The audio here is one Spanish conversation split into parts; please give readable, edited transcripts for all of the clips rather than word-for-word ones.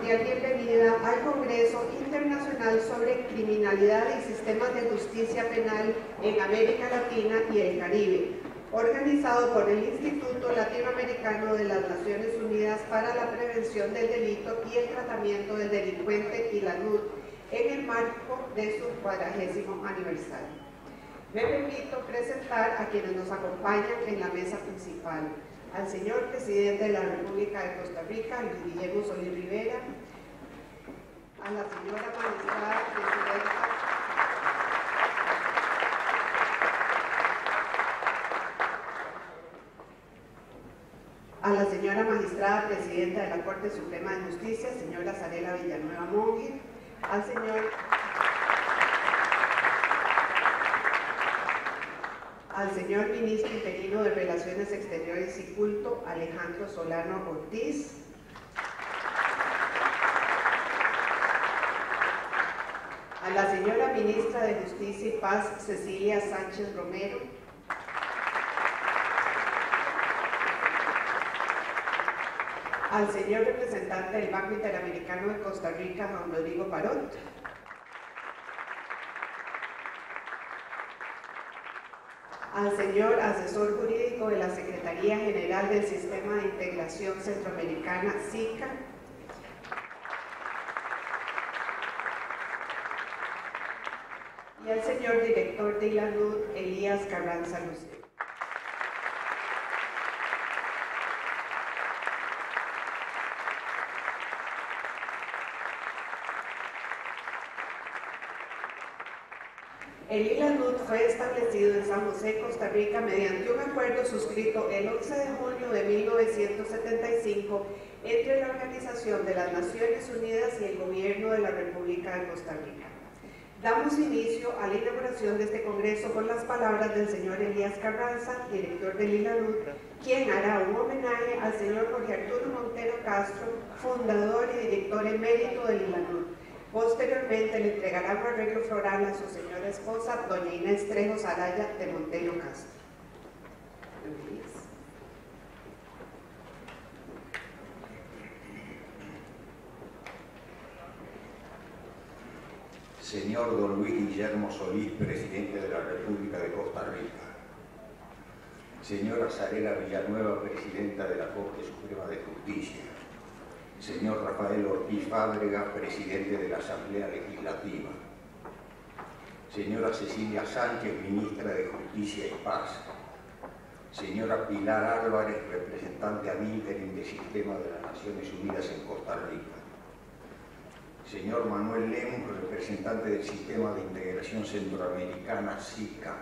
cordial bienvenida al Congreso Internacional sobre Criminalidad y Sistemas de Justicia Penal en América Latina y el Caribe, organizado por el Instituto Latinoamericano de las Naciones Unidas para la Prevención del Delito y el Tratamiento del Delincuente, ILANUD, en el marco de su 40º aniversario. Me permito presentar a quienes nos acompañan en la mesa principal: al señor Presidente de la República de Costa Rica, Luis Guillermo Solís Rivera, a la señora magistrada presidenta de la Corte Suprema de Justicia, señora Zarela Villanueva Monge, al señor Ministro Interino de Relaciones Exteriores y Culto, Alejandro Solano Ortiz, a la señora Ministra de Justicia y Paz, Cecilia Sánchez Romero, al señor representante del Banco Interamericano de Costa Rica, Juan Rodrigo Parot, al señor asesor jurídico de la Secretaría General del Sistema de Integración Centroamericana, SICA, y al señor director de ILANUD, Elías Carranza Lucero. El ILANUD fue establecido en San José, Costa Rica, mediante un acuerdo suscrito el 11 de junio de 1975 entre la Organización de las Naciones Unidas y el Gobierno de la República de Costa Rica. Damos inicio a la inauguración de este congreso con las palabras del señor Elías Carranza, director del ILANUD, quien hará un homenaje al señor Jorge Arturo Montero Castro, fundador y director emérito del ILANUD. Posteriormente le entregará un arreglo floral a su señora esposa, doña Inés Trejo Saraya de Montero Castro. Señor don Luis Guillermo Solís, Presidente de la República de Costa Rica. Señora Zarela Villanueva, Presidenta de la Corte Suprema de Justicia. Señor Rafael Ortiz Fábrega, Presidente de la Asamblea Legislativa. Señora Cecilia Sánchez, Ministra de Justicia y Paz. Señora Pilar Álvarez, representante ad interim del Sistema de las Naciones Unidas en Costa Rica. Señor Manuel Lemus, representante del Sistema de Integración Centroamericana, SICA.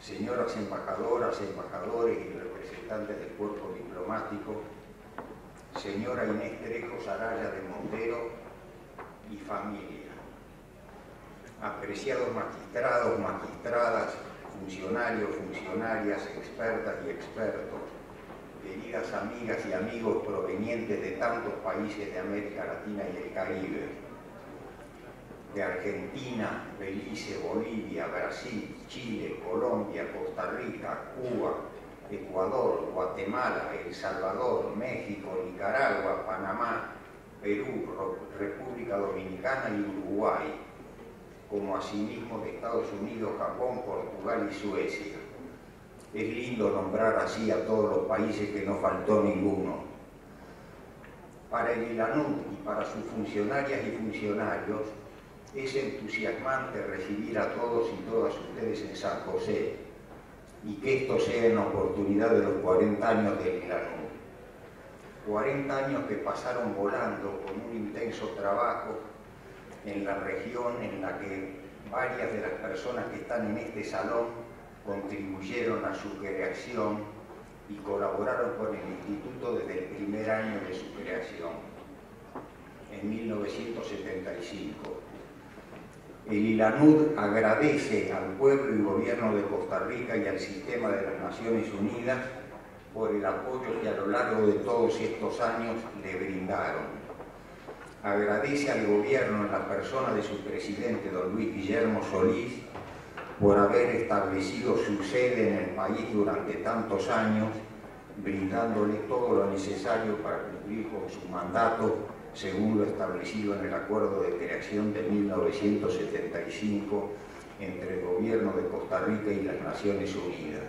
Señoras embajadoras, embajadores y representantes del cuerpo diplomático. Señora Inés Trejo Saraya de Montero y familia. Apreciados magistrados, magistradas, funcionarios, funcionarias, expertas y expertos, queridas amigas y amigos provenientes de tantos países de América Latina y el Caribe, de Argentina, Belice, Bolivia, Brasil, Chile, Colombia, Costa Rica, Cuba, Ecuador, Guatemala, El Salvador, México, Nicaragua, Panamá, Perú, República Dominicana y Uruguay, como asimismo de Estados Unidos, Japón, Portugal y Suecia. Es lindo nombrar así a todos los países, que no faltó ninguno. Para el ILANUD y para sus funcionarias y funcionarios es entusiasmante recibir a todos y todas ustedes en San José, y que esto sea en oportunidad de los 40 años del ILANUD. 40 años que pasaron volando con un intenso trabajo en la región, en la que varias de las personas que están en este salón contribuyeron a su creación y colaboraron con el Instituto desde el primer año de su creación, en 1975. El ILANUD agradece al pueblo y gobierno de Costa Rica y al sistema de las Naciones Unidas por el apoyo que a lo largo de todos estos años le brindaron. Agradece al gobierno en la persona de su presidente, don Luis Guillermo Solís, por haber establecido su sede en el país durante tantos años brindándole todo lo necesario para cumplir con su mandato según lo establecido en el Acuerdo de Creación de 1975 entre el Gobierno de Costa Rica y las Naciones Unidas.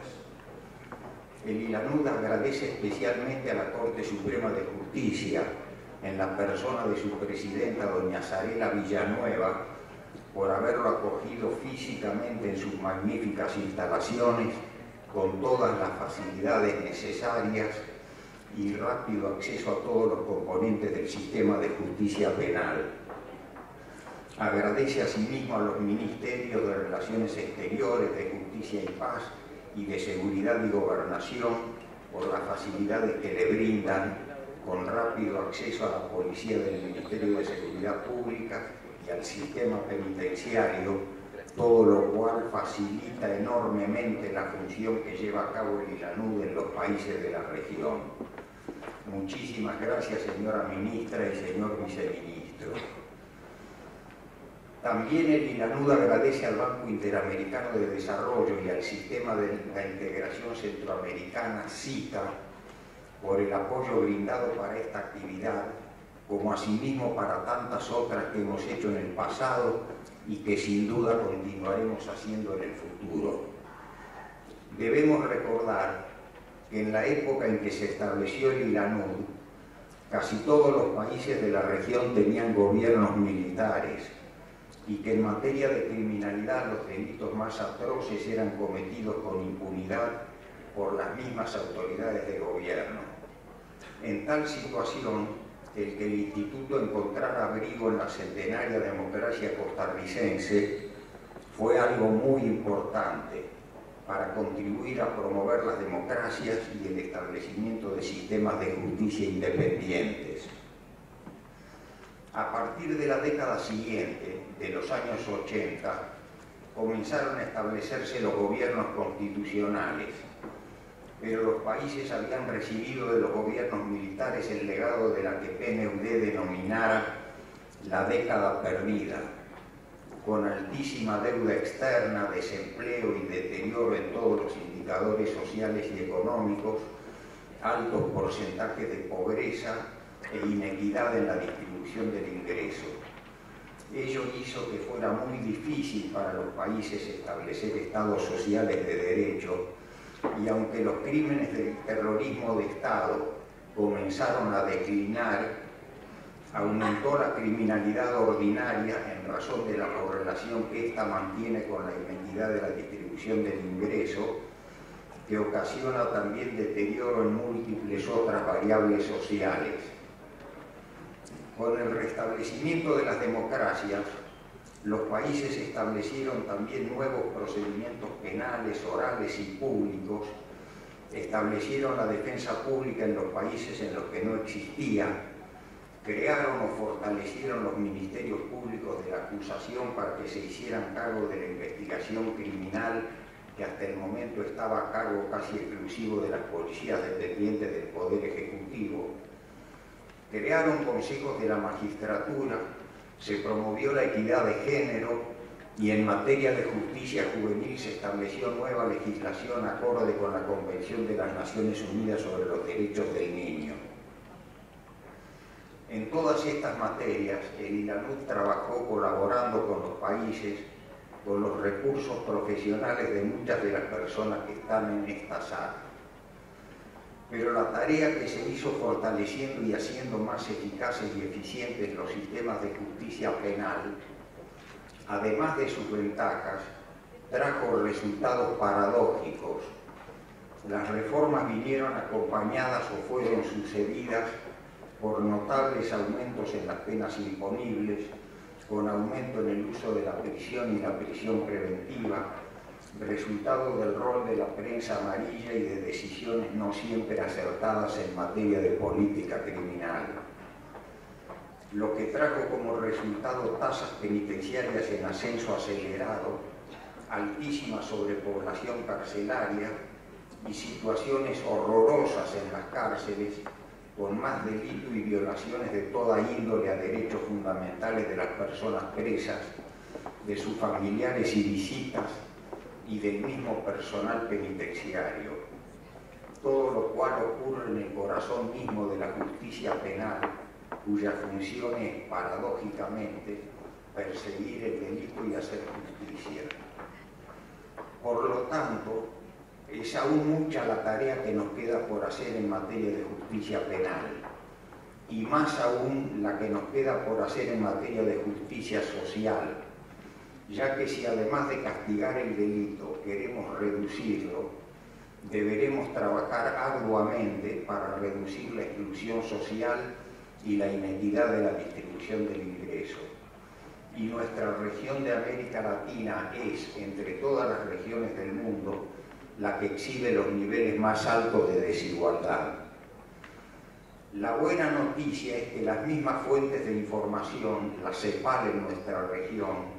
El ILANUD agradece especialmente a la Corte Suprema de Justicia, en la persona de su presidenta, doña Zarela Villanueva, por haberlo acogido físicamente en sus magníficas instalaciones, con todas las facilidades necesarias y rápido acceso a todos los componentes del sistema de justicia penal. Agradece asimismo a los Ministerios de Relaciones Exteriores, de Justicia y Paz y de Seguridad y Gobernación por las facilidades que le brindan, con rápido acceso a la policía del Ministerio de Seguridad Pública y al sistema penitenciario, todo lo cual facilita enormemente la función que lleva a cabo el ILANUD en los países de la región. Muchísimas gracias, señora ministra y señor viceministro. También el ILANUD agradece al Banco Interamericano de Desarrollo y al Sistema de la Integración Centroamericana, SICA, por el apoyo brindado para esta actividad, como asimismo para tantas otras que hemos hecho en el pasado y que sin duda continuaremos haciendo en el futuro. Debemos recordar que en la época en que se estableció el ILANUD, casi todos los países de la región tenían gobiernos militares y que en materia de criminalidad los delitos más atroces eran cometidos con impunidad por las mismas autoridades de gobierno. En tal situación, el que el Instituto encontrara abrigo en la centenaria democracia costarricense fue algo muy importante para contribuir a promover las democracias y el establecimiento de sistemas de justicia independientes. A partir de la década siguiente, de los años 80, comenzaron a establecerse los gobiernos constitucionales, pero los países habían recibido de los gobiernos militares el legado de la que PNUD denominara la década perdida, con altísima deuda externa, desempleo y deterioro en todos los indicadores sociales y económicos, altos porcentajes de pobreza e inequidad en la distribución del ingreso. Ello hizo que fuera muy difícil para los países establecer estados sociales de derecho, y aunque los crímenes del terrorismo de Estado comenzaron a declinar, aumentó la criminalidad ordinaria en razón de la correlación que ésta mantiene con la inequidad de la distribución del ingreso, que ocasiona también deterioro en múltiples otras variables sociales. Con el restablecimiento de las democracias, los países establecieron también nuevos procedimientos penales, orales y públicos, establecieron la defensa pública en los países en los que no existía, crearon o fortalecieron los ministerios públicos de la acusación para que se hicieran cargo de la investigación criminal que hasta el momento estaba a cargo casi exclusivo de las policías dependientes del Poder Ejecutivo, crearon consejos de la magistratura, se promovió la equidad de género y en materia de justicia juvenil se estableció nueva legislación acorde con la Convención de las Naciones Unidas sobre los Derechos del Niño. En todas estas materias, el ILANUD trabajó colaborando con los países, con los recursos profesionales de muchas de las personas que están en esta sala. Pero la tarea que se hizo fortaleciendo y haciendo más eficaces y eficientes los sistemas de justicia penal, además de sus ventajas, trajo resultados paradójicos. Las reformas vinieron acompañadas o fueron sucedidas por notables aumentos en las penas imponibles, con aumento en el uso de la prisión y la prisión preventiva, resultado del rol de la prensa amarilla y de decisiones no siempre acertadas en materia de política criminal, lo que trajo como resultado tasas penitenciarias en ascenso acelerado, altísima sobrepoblación carcelaria y situaciones horrorosas en las cárceles, con más delito y violaciones de toda índole a derechos fundamentales de las personas presas, de sus familiares y visitas, y del mismo personal penitenciario. todo lo cual ocurre en el corazón mismo de la justicia penal, cuya función es, paradójicamente, perseguir el delito y hacer justicia. Por lo tanto, es aún mucha la tarea que nos queda por hacer en materia de justicia penal, y más aún la que nos queda por hacer en materia de justicia social, ya que si además de castigar el delito queremos reducirlo, deberemos trabajar arduamente para reducir la exclusión social y la inequidad de la distribución del ingreso. Y nuestra región de América Latina es, entre todas las regiones del mundo, la que exhibe los niveles más altos de desigualdad. La buena noticia es que las mismas fuentes de información, la CEPAL en nuestra región,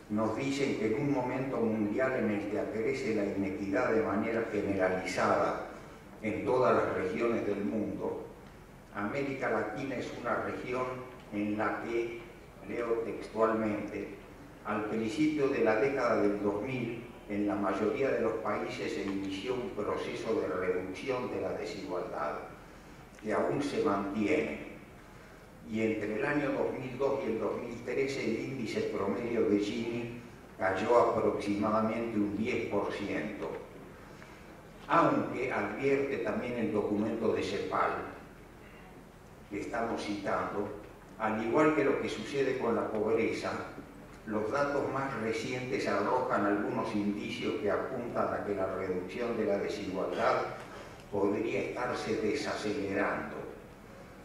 nos dicen que en un momento mundial en el que crece la inequidad de manera generalizada en todas las regiones del mundo, América Latina es una región en la que, leo textualmente, al principio de la década del 2000, en la mayoría de los países se inició un proceso de reducción de la desigualdad, que aún se mantiene. Y entre el año 2002 y el 2013 el índice promedio de Gini cayó aproximadamente un 10%. Aunque advierte también el documento de CEPAL, que estamos citando, al igual que lo que sucede con la pobreza, los datos más recientes arrojan algunos indicios que apuntan a que la reducción de la desigualdad podría estarse desacelerando,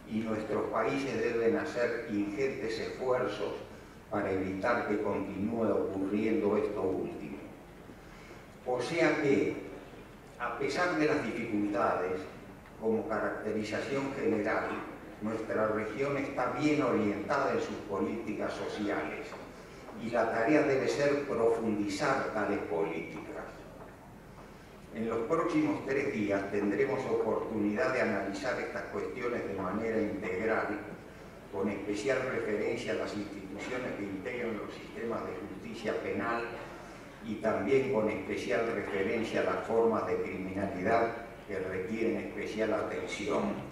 y nuestros países deben hacer ingentes esfuerzos para evitar que continúe ocurriendo esto último. O sea que, a pesar de las dificultades, como caracterización general, nuestra región está bien orientada en sus políticas sociales, y la tarea debe ser profundizar tales políticas. En los próximos 3 días tendremos oportunidad de analizar estas cuestiones de manera integral, con especial referencia a las instituciones que integran los sistemas de justicia penal y también con especial referencia a las formas de criminalidad que requieren especial atención.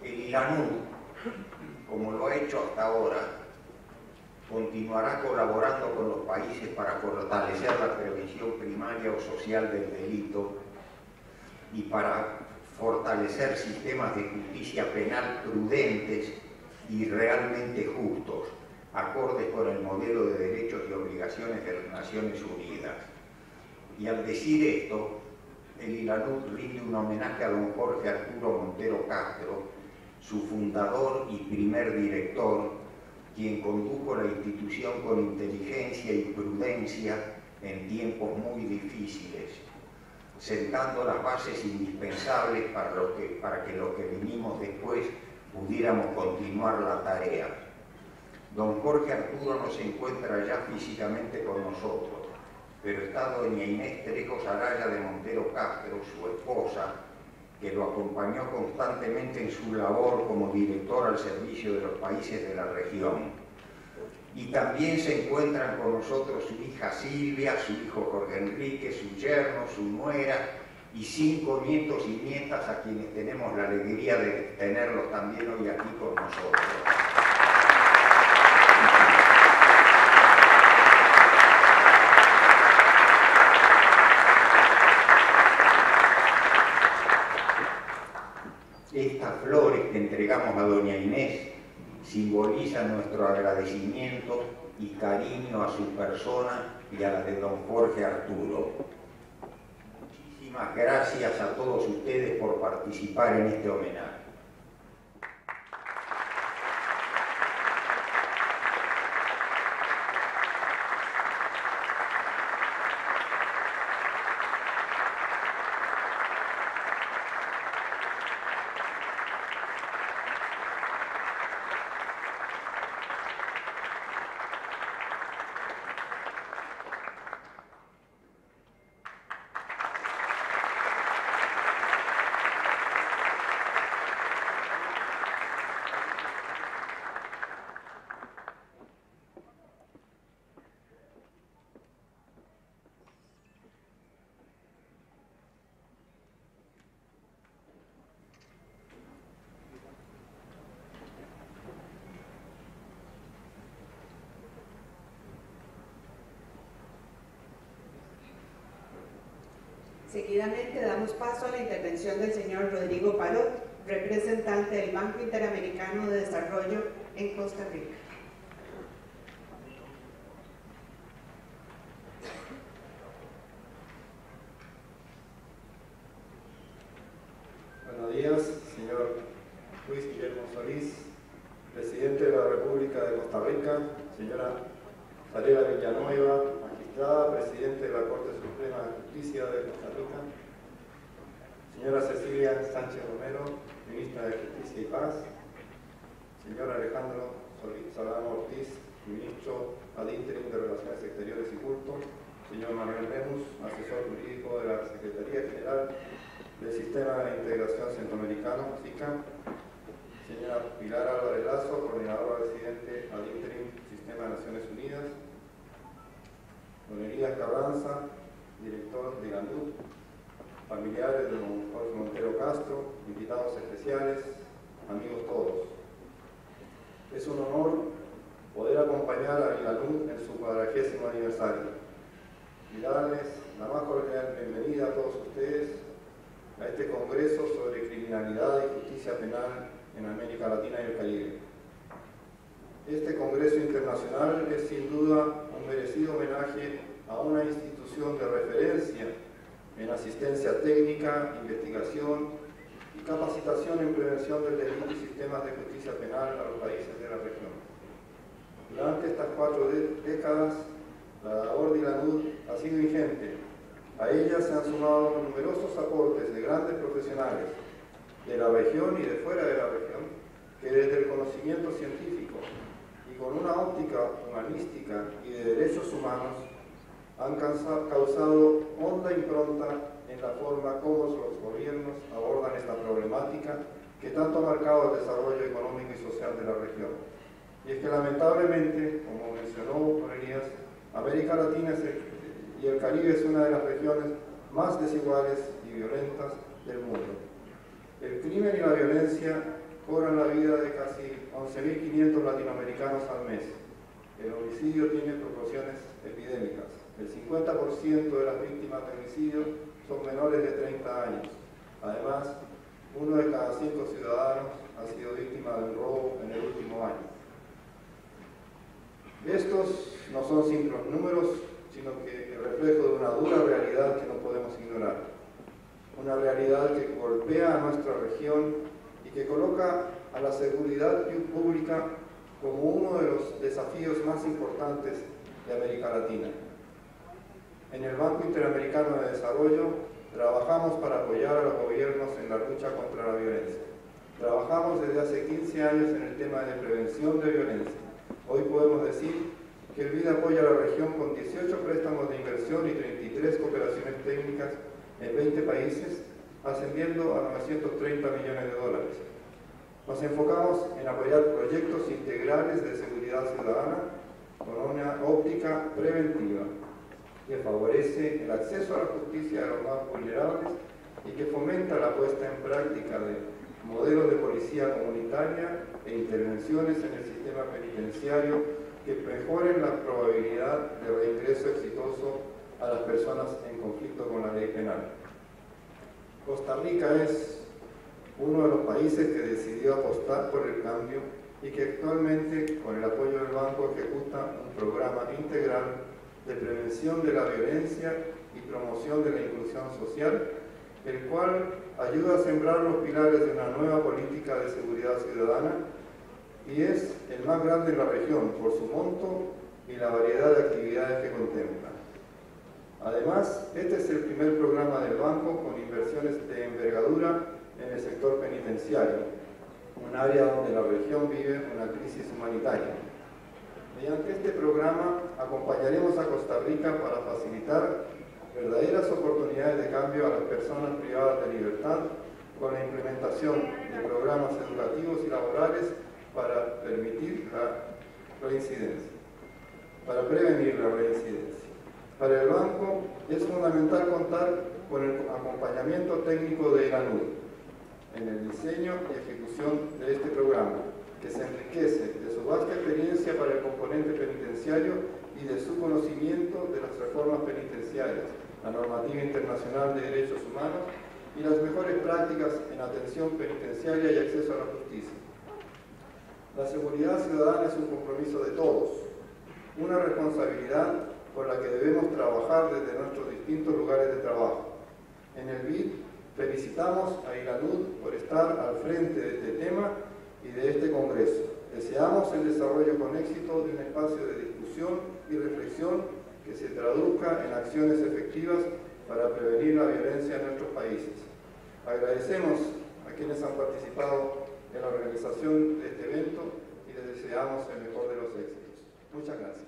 El ILANUD, como lo ha hecho hasta ahora, continuará colaborando con los países para fortalecer la prevención primaria o social del delito y para fortalecer sistemas de justicia penal prudentes y realmente justos, acordes con el modelo de derechos y obligaciones de las Naciones Unidas. Y al decir esto, el ILANUD rinde un homenaje a don Jorge Arturo Montero Castro, su fundador y primer director, quien condujo la institución con inteligencia y prudencia en tiempos muy difíciles, sentando las bases indispensables para que los que vinimos después pudiéramos continuar la tarea. Don Jorge Arturo no se encuentra ya físicamente con nosotros, pero está doña Inés Trejos Araya de Montero Castro, su esposa, que lo acompañó constantemente en su labor como director al servicio de los países de la región. Y también se encuentran con nosotros su hija Silvia, su hijo Jorge Enrique, su yerno, su nuera y 5 nietos y nietas a quienes tenemos la alegría de tenerlos también hoy aquí con nosotros. Estas flores que entregamos a doña Inés simbolizan nuestro agradecimiento y cariño a su persona y a la de don Jorge Arturo. Muchísimas gracias a todos ustedes por participar en este homenaje. Seguidamente damos paso a la intervención del señor Rodrigo Parot, representante del Banco Interamericano de Desarrollo en Costa Rica. Buenos días, señor Luis Guillermo Solís, presidente de la República de Costa Rica, señora Sarela Villanueva, magistrada, presidente de la Corte Suprema de Justicia de Costa Rica, señora Cecilia Sánchez Romero, ministra de Justicia y Paz, señor Alejandro Solano Ortiz, ministro ad interim de Relaciones Exteriores y Culto, señor Manuel Lemus, asesor jurídico de la Secretaría General del Sistema de Integración Centroamericano, SICA, señora Pilar Álvarez Lazo, coordinadora residente ad interim Sistema de Naciones Unidas, don Elías Carranza, director de GANDUC, familiares de don Jorge Montero Castro, invitados especiales, amigos todos. Es un honor poder acompañar a GANDUC en su 40º aniversario y darles la más cordial bienvenida a todos ustedes a este Congreso sobre Criminalidad y Justicia Penal en América Latina y el Caribe. Este Congreso Internacional es sin duda un merecido homenaje a una institución de referencia en asistencia técnica, investigación y capacitación en prevención del delito y sistemas de justicia penal a los países de la región. Durante estas 4 décadas, la labor de GANDUC ha sido ingente. A ella se han sumado numerosos aportes de grandes profesionales de la región y de fuera de la región, que desde el conocimiento científico y con una óptica humanística y de derechos humanos han causado honda impronta en la forma como los gobiernos abordan esta problemática que tanto ha marcado el desarrollo económico y social de la región. Y es que lamentablemente, como mencionó don Elías, América Latina y el Caribe es una de las regiones más desiguales y violentas del mundo. El crimen y la violencia cobran la vida de casi 11.500 latinoamericanos al mes. El homicidio tiene proporciones epidémicas. El 50% de las víctimas de homicidio son menores de 30 años. Además, 1 de cada 5 ciudadanos ha sido víctima de un robo en el último año. Estos no son simples números, sino que el reflejo de una dura realidad que no podemos ignorar. Una realidad que golpea a nuestra región y que coloca a la seguridad pública como uno de los desafíos más importantes de América Latina. En el Banco Interamericano de Desarrollo trabajamos para apoyar a los gobiernos en la lucha contra la violencia. Trabajamos desde hace 15 años en el tema de prevención de violencia. Hoy podemos decir que el BID apoya a la región con 18 préstamos de inversión y 33 cooperaciones técnicas en 20 países, ascendiendo a 930 millones de dólares. Nos enfocamos en apoyar proyectos integrales de seguridad ciudadana con una óptica preventiva que favorece el acceso a la justicia de los más vulnerables y que fomenta la puesta en práctica de modelos de policía comunitaria e intervenciones en el sistema penitenciario que mejoren la probabilidad de reingreso exitoso a las personas en conflicto con la ley penal. Costa Rica es uno de los países que decidió apostar por el cambio y que actualmente, con el apoyo del banco, ejecuta un programa integral de prevención de la violencia y promoción de la inclusión social, el cual ayuda a sembrar los pilares de una nueva política de seguridad ciudadana y es el más grande en la región por su monto y la variedad de actividades que contempla. Además, este es el primer programa del banco con inversiones de envergadura en el sector penitenciario, un área donde la región vive una crisis humanitaria. Mediante este programa acompañaremos a Costa Rica para facilitar verdaderas oportunidades de cambio a las personas privadas de libertad con la implementación de programas educativos y laborales para permitir la reincidencia, para prevenir la reincidencia. Para el banco es fundamental contar con el acompañamiento técnico de GANDUC en el diseño y ejecución de este programa, que se enriquece de su vasta experiencia para el componente penitenciario y de su conocimiento de las reformas penitenciarias, la normativa internacional de derechos humanos y las mejores prácticas en atención penitenciaria y acceso a la justicia. La seguridad ciudadana es un compromiso de todos, una responsabilidad por la que debemos trabajar desde nuestros distintos lugares de trabajo. En el BID felicitamos a ILANUD por estar al frente de este tema y de este Congreso. Deseamos el desarrollo con éxito de un espacio de discusión y reflexión que se traduzca en acciones efectivas para prevenir la violencia en nuestros países. Agradecemos a quienes han participado en la organización de este evento y les deseamos el mejor de los éxitos. Muchas gracias.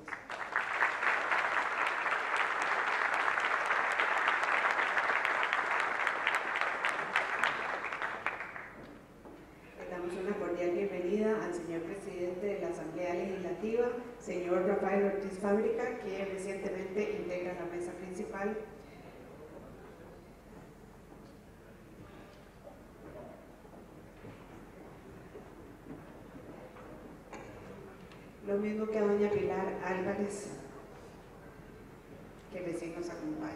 Le damos una cordial bienvenida al señor presidente de la Asamblea Legislativa, señor Rafael Ortiz Fábrica, quien recientemente integra la mesa principal. Lo mismo que a doña Pilar Álvarez, que recién nos acompaña.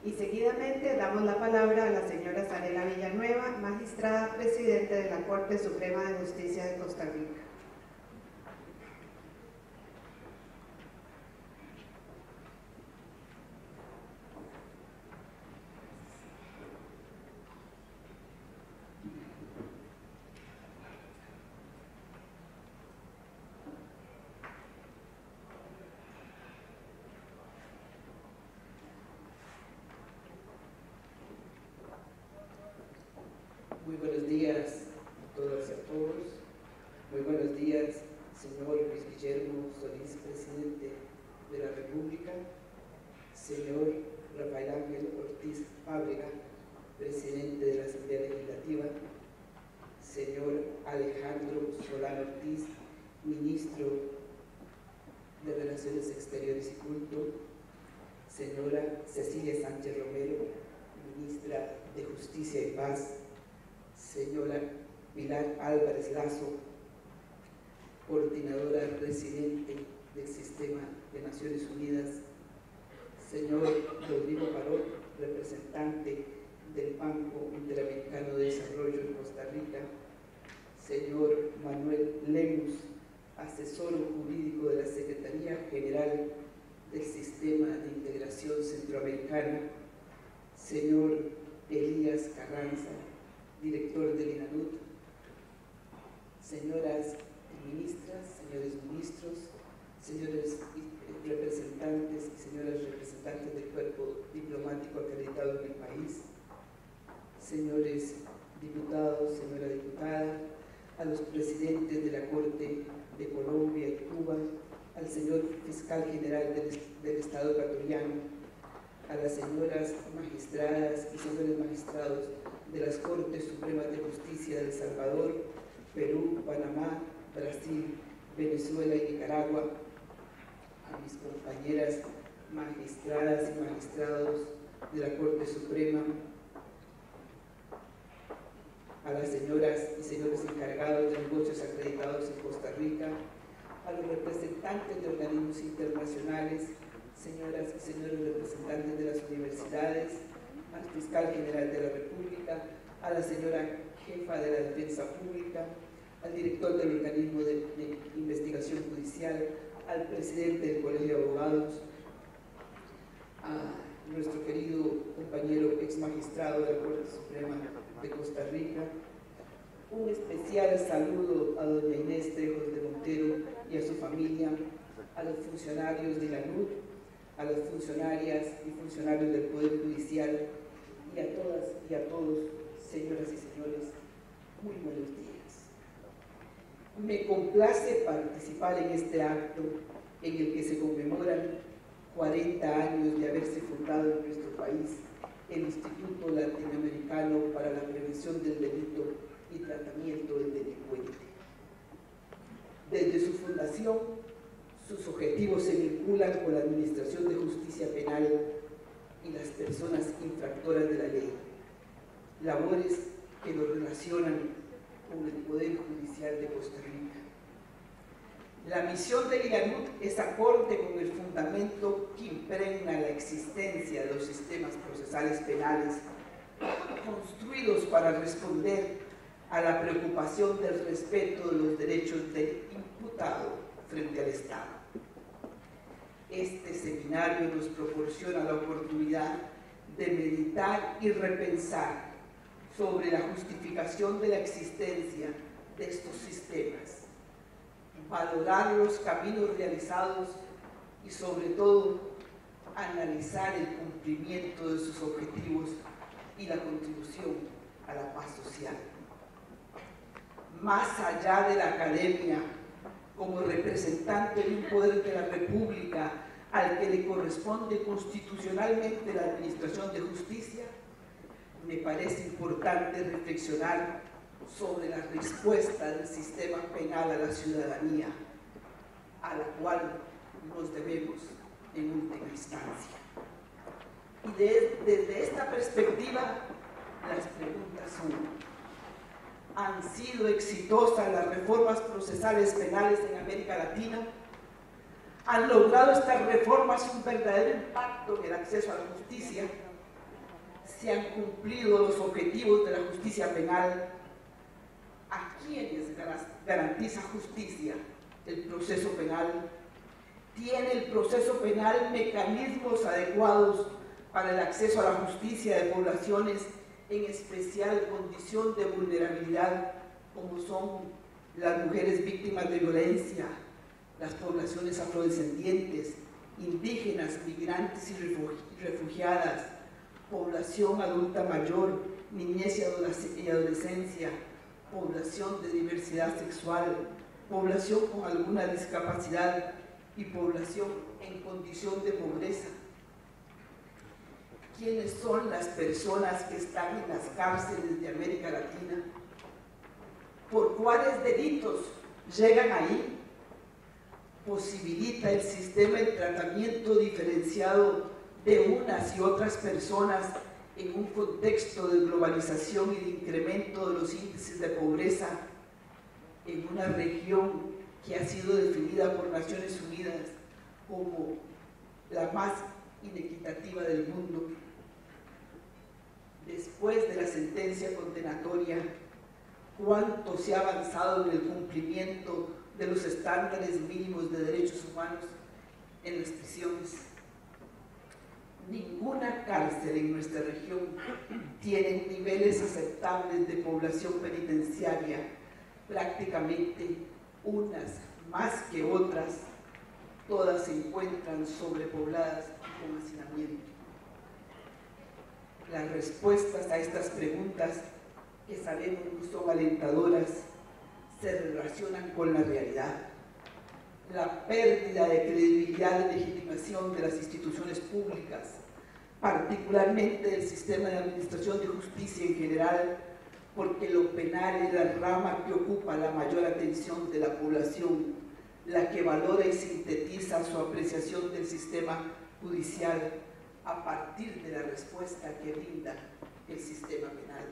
Y seguidamente damos la palabra a la señora Zarela Villanueva, magistrada presidente de la Corte Suprema de Justicia de Costa Rica. Muy buenos días a todas y a todos. Muy buenos días, señor Luis Guillermo Solís, presidente de la República, señor Rafael Ángel Ortiz Fábrica, presidente de la Asamblea Legislativa, señor Alejandro Solano Ortiz, ministro de Relaciones Exteriores y Culto, señora Cecilia Sánchez Romero, ministra de Justicia y Paz, señora Pilar Álvarez Lazo, coordinadora residente del Sistema de Naciones Unidas, señor Rodrigo Parot, representante del Banco Interamericano de Desarrollo en Costa Rica, señor Manuel Lemus, asesor jurídico de la Secretaría General del Sistema de Integración Centroamericana, señor Elías Carranza, director del INANUT, señoras ministras, señores ministros, señores representantes y señoras representantes del cuerpo diplomático acreditado en el país, señores diputados, señora diputada, a los presidentes de la Corte de Colombia y Cuba, al señor fiscal general del Estado ecuatoriano, a las señoras magistradas y señores magistrados de las Cortes Supremas de Justicia de El Salvador, Perú, Panamá, Brasil, Venezuela y Nicaragua, a mis compañeras magistradas y magistrados de la Corte Suprema, a las señoras y señores encargados de negocios acreditados en Costa Rica, a los representantes de organismos internacionales, señoras y señores representantes de las universidades, al fiscal general de la República, a la señora jefa de la Defensa Pública, al director del organismo de investigación judicial, al presidente del Colegio de Abogados, a nuestro querido compañero ex magistrado de la Corte Suprema de Costa Rica. Un especial saludo a doña Inés Trejos de Montero y a su familia, a los funcionarios de la NUT, a las funcionarias y funcionarios del Poder Judicial y a todas y a todos, señoras y señores, muy buenos días. Me complace participar en este acto en el que se conmemoran 40 años de haberse fundado en nuestro país el Instituto Latinoamericano para la Prevención del Delito y Tratamiento del Delincuente. Desde su fundación, sus objetivos se vinculan con la administración de justicia penal y las personas infractoras de la ley, labores que nos relacionan con el Poder Judicial de Costa Rica. La misión del IANUT es acorde con el fundamento que impregna la existencia de los sistemas procesales penales construidos para responder a la preocupación del respeto de los derechos del imputado frente al Estado. Este seminario nos proporciona la oportunidad de meditar y repensar sobre la justificación de la existencia de estos sistemas, valorar los caminos realizados y, sobre todo, analizar el cumplimiento de sus objetivos y la contribución a la paz social. Más allá de la academia, como representante de un poder de la República al que le corresponde constitucionalmente la administración de justicia, me parece importante reflexionar sobre la respuesta del sistema penal a la ciudadanía, a la cual nos debemos en última instancia. Y desde esta perspectiva, las preguntas son: ¿han sido exitosas las reformas procesales penales en América Latina? ¿Han logrado estas reformas un verdadero impacto en el acceso a la justicia? ¿Se han cumplido los objetivos de la justicia penal? ¿A quiénes garantiza justicia el proceso penal? ¿Tiene el proceso penal mecanismos adecuados para el acceso a la justicia de poblaciones en especial condición de vulnerabilidad, como son las mujeres víctimas de violencia, las poblaciones afrodescendientes, indígenas, migrantes y refugiadas, población adulta mayor, niñez y adolescencia, población de diversidad sexual, población con alguna discapacidad y población en condición de pobreza? ¿Quiénes son las personas que están en las cárceles de América Latina? ¿Por cuáles delitos llegan ahí? ¿Posibilita el sistema el tratamiento diferenciado de unas y otras personas en un contexto de globalización y de incremento de los índices de pobreza en una región que ha sido definida por Naciones Unidas como la más inequitativa del mundo? Después de la sentencia condenatoria, ¿cuánto se ha avanzado en el cumplimiento de los estándares mínimos de derechos humanos en las prisiones? Ninguna cárcel en nuestra región tiene niveles aceptables de población penitenciaria, prácticamente unas más que otras, todas se encuentran sobrepobladas y con hacinamiento. Las respuestas a estas preguntas, que sabemos no son alentadoras, se relacionan con la realidad. La pérdida de credibilidad y legitimación de las instituciones públicas, particularmente del sistema de administración de justicia en general, porque lo penal es la rama que ocupa la mayor atención de la población, la que valora y sintetiza su apreciación del sistema judicial a partir de la respuesta que brinda el sistema penal.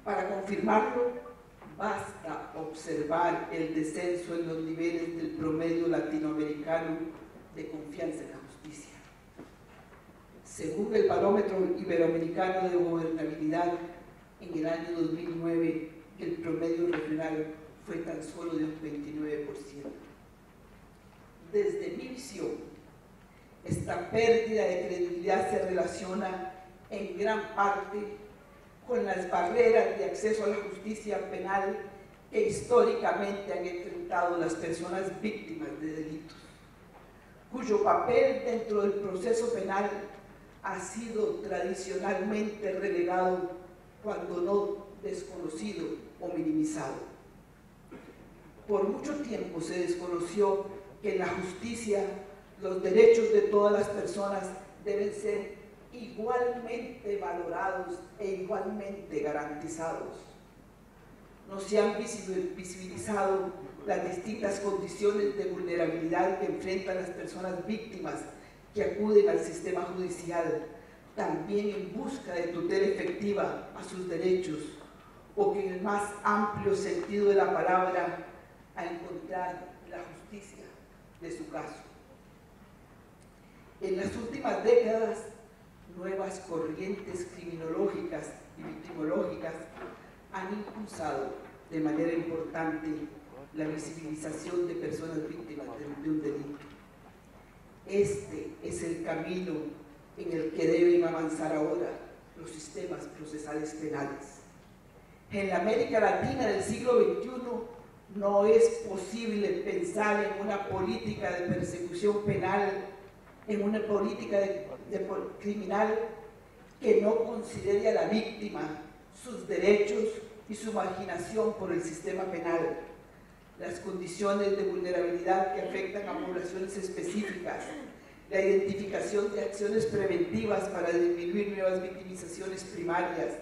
Para confirmarlo, basta observar el descenso en los niveles del promedio latinoamericano de confianza en la justicia. Según el Barómetro Iberoamericano de Gobernabilidad, en el año 2009, el promedio regional fue tan solo de un 29%. Desde mi visión, esta pérdida de credibilidad se relaciona en gran parte con las barreras de acceso a la justicia penal que históricamente han enfrentado las personas víctimas de delitos, cuyo papel dentro del proceso penal ha sido tradicionalmente relegado, cuando no desconocido o minimizado. Por mucho tiempo se desconoció que en la justicia los derechos de todas las personas deben ser igualmente valorados e igualmente garantizados. No se han visibilizado las distintas condiciones de vulnerabilidad que enfrentan las personas víctimas que acuden al sistema judicial, también en busca de tutela efectiva a sus derechos, o que en el más amplio sentido de la palabra a encontrar la justicia de su caso. En las últimas décadas, nuevas corrientes criminológicas y victimológicas han impulsado de manera importante la visibilización de personas víctimas de un delito. Este es el camino en el que deben avanzar ahora los sistemas procesales penales. En la América Latina del siglo XXI no es posible pensar en una política de persecución penal, en una política criminal que no considere a la víctima, sus derechos y su marginación por el sistema penal, las condiciones de vulnerabilidad que afectan a poblaciones específicas, la identificación de acciones preventivas para disminuir nuevas victimizaciones primarias,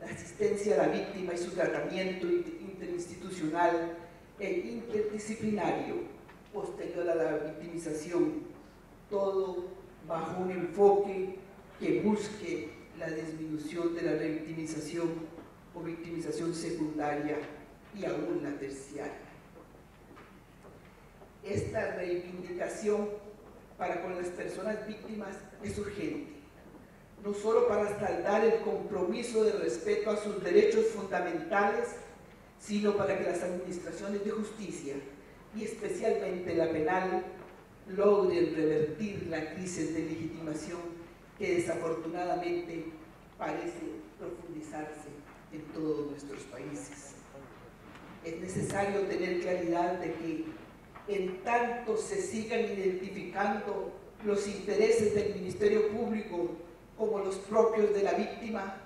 la asistencia a la víctima y su tratamiento interinstitucional e interdisciplinario posterior a la victimización, todo bajo un enfoque que busque la disminución de la revictimización o victimización secundaria y aún la terciaria. Esta reivindicación para con las personas víctimas es urgente, no solo para saldar el compromiso de respeto a sus derechos fundamentales, sino para que las administraciones de justicia, y especialmente la penal, logren revertir la crisis de legitimación que desafortunadamente parece profundizarse en todos nuestros países. Es necesario tener claridad de que en tanto se sigan identificando los intereses del Ministerio Público como los propios de la víctima,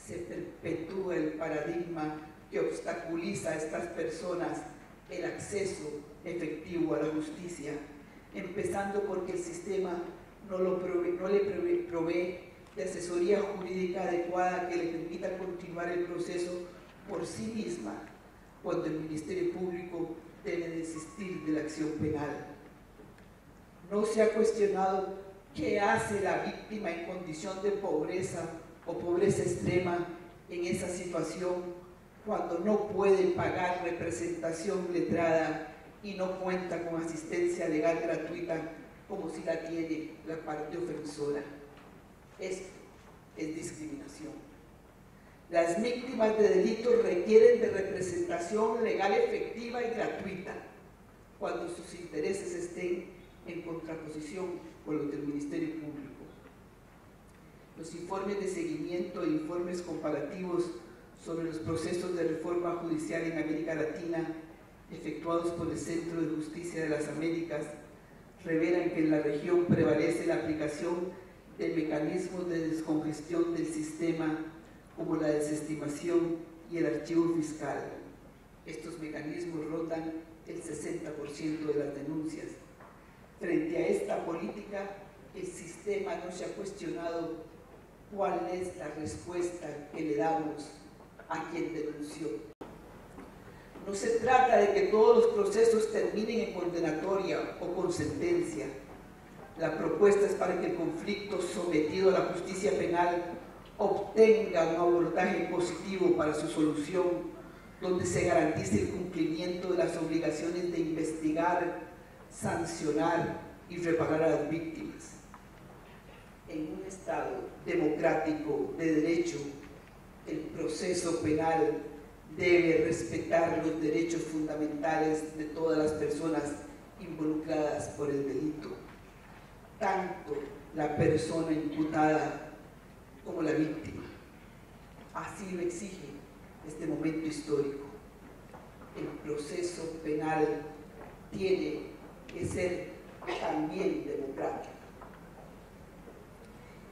se perpetúa el paradigma que obstaculiza a estas personas el acceso efectivo a la justicia, empezando porque el sistema no le provee de asesoría jurídica adecuada que le permita continuar el proceso por sí misma, cuando el Ministerio Público debe desistir de la acción penal. No se ha cuestionado qué hace la víctima en condición de pobreza o pobreza extrema en esa situación cuando no puede pagar representación letrada y no cuenta con asistencia legal gratuita como si la tiene la parte ofensora. Esto es discriminación. Las víctimas de delitos requieren de representación legal efectiva y gratuita cuando sus intereses estén en contraposición con los del Ministerio Público. Los informes de seguimiento e informes comparativos sobre los procesos de reforma judicial en América Latina efectuados por el Centro de Justicia de las Américas revelan que en la región prevalece la aplicación de mecanismos de descongestión del sistema como la desestimación y el archivo fiscal. Estos mecanismos rondan el 60% de las denuncias. Frente a esta política, el sistema no se ha cuestionado cuál es la respuesta que le damos a quien denunció. No se trata de que todos los procesos terminen en condenatoria o con sentencia. La propuesta es para que el conflicto sometido a la justicia penal obtenga un abordaje positivo para su solución, donde se garantice el cumplimiento de las obligaciones de investigar, sancionar y reparar a las víctimas. En un Estado democrático de derecho, el proceso penal debe respetar los derechos fundamentales de todas las personas involucradas por el delito, tanto la persona imputada como la víctima. Así lo exige este momento histórico. El proceso penal tiene que ser también democrático.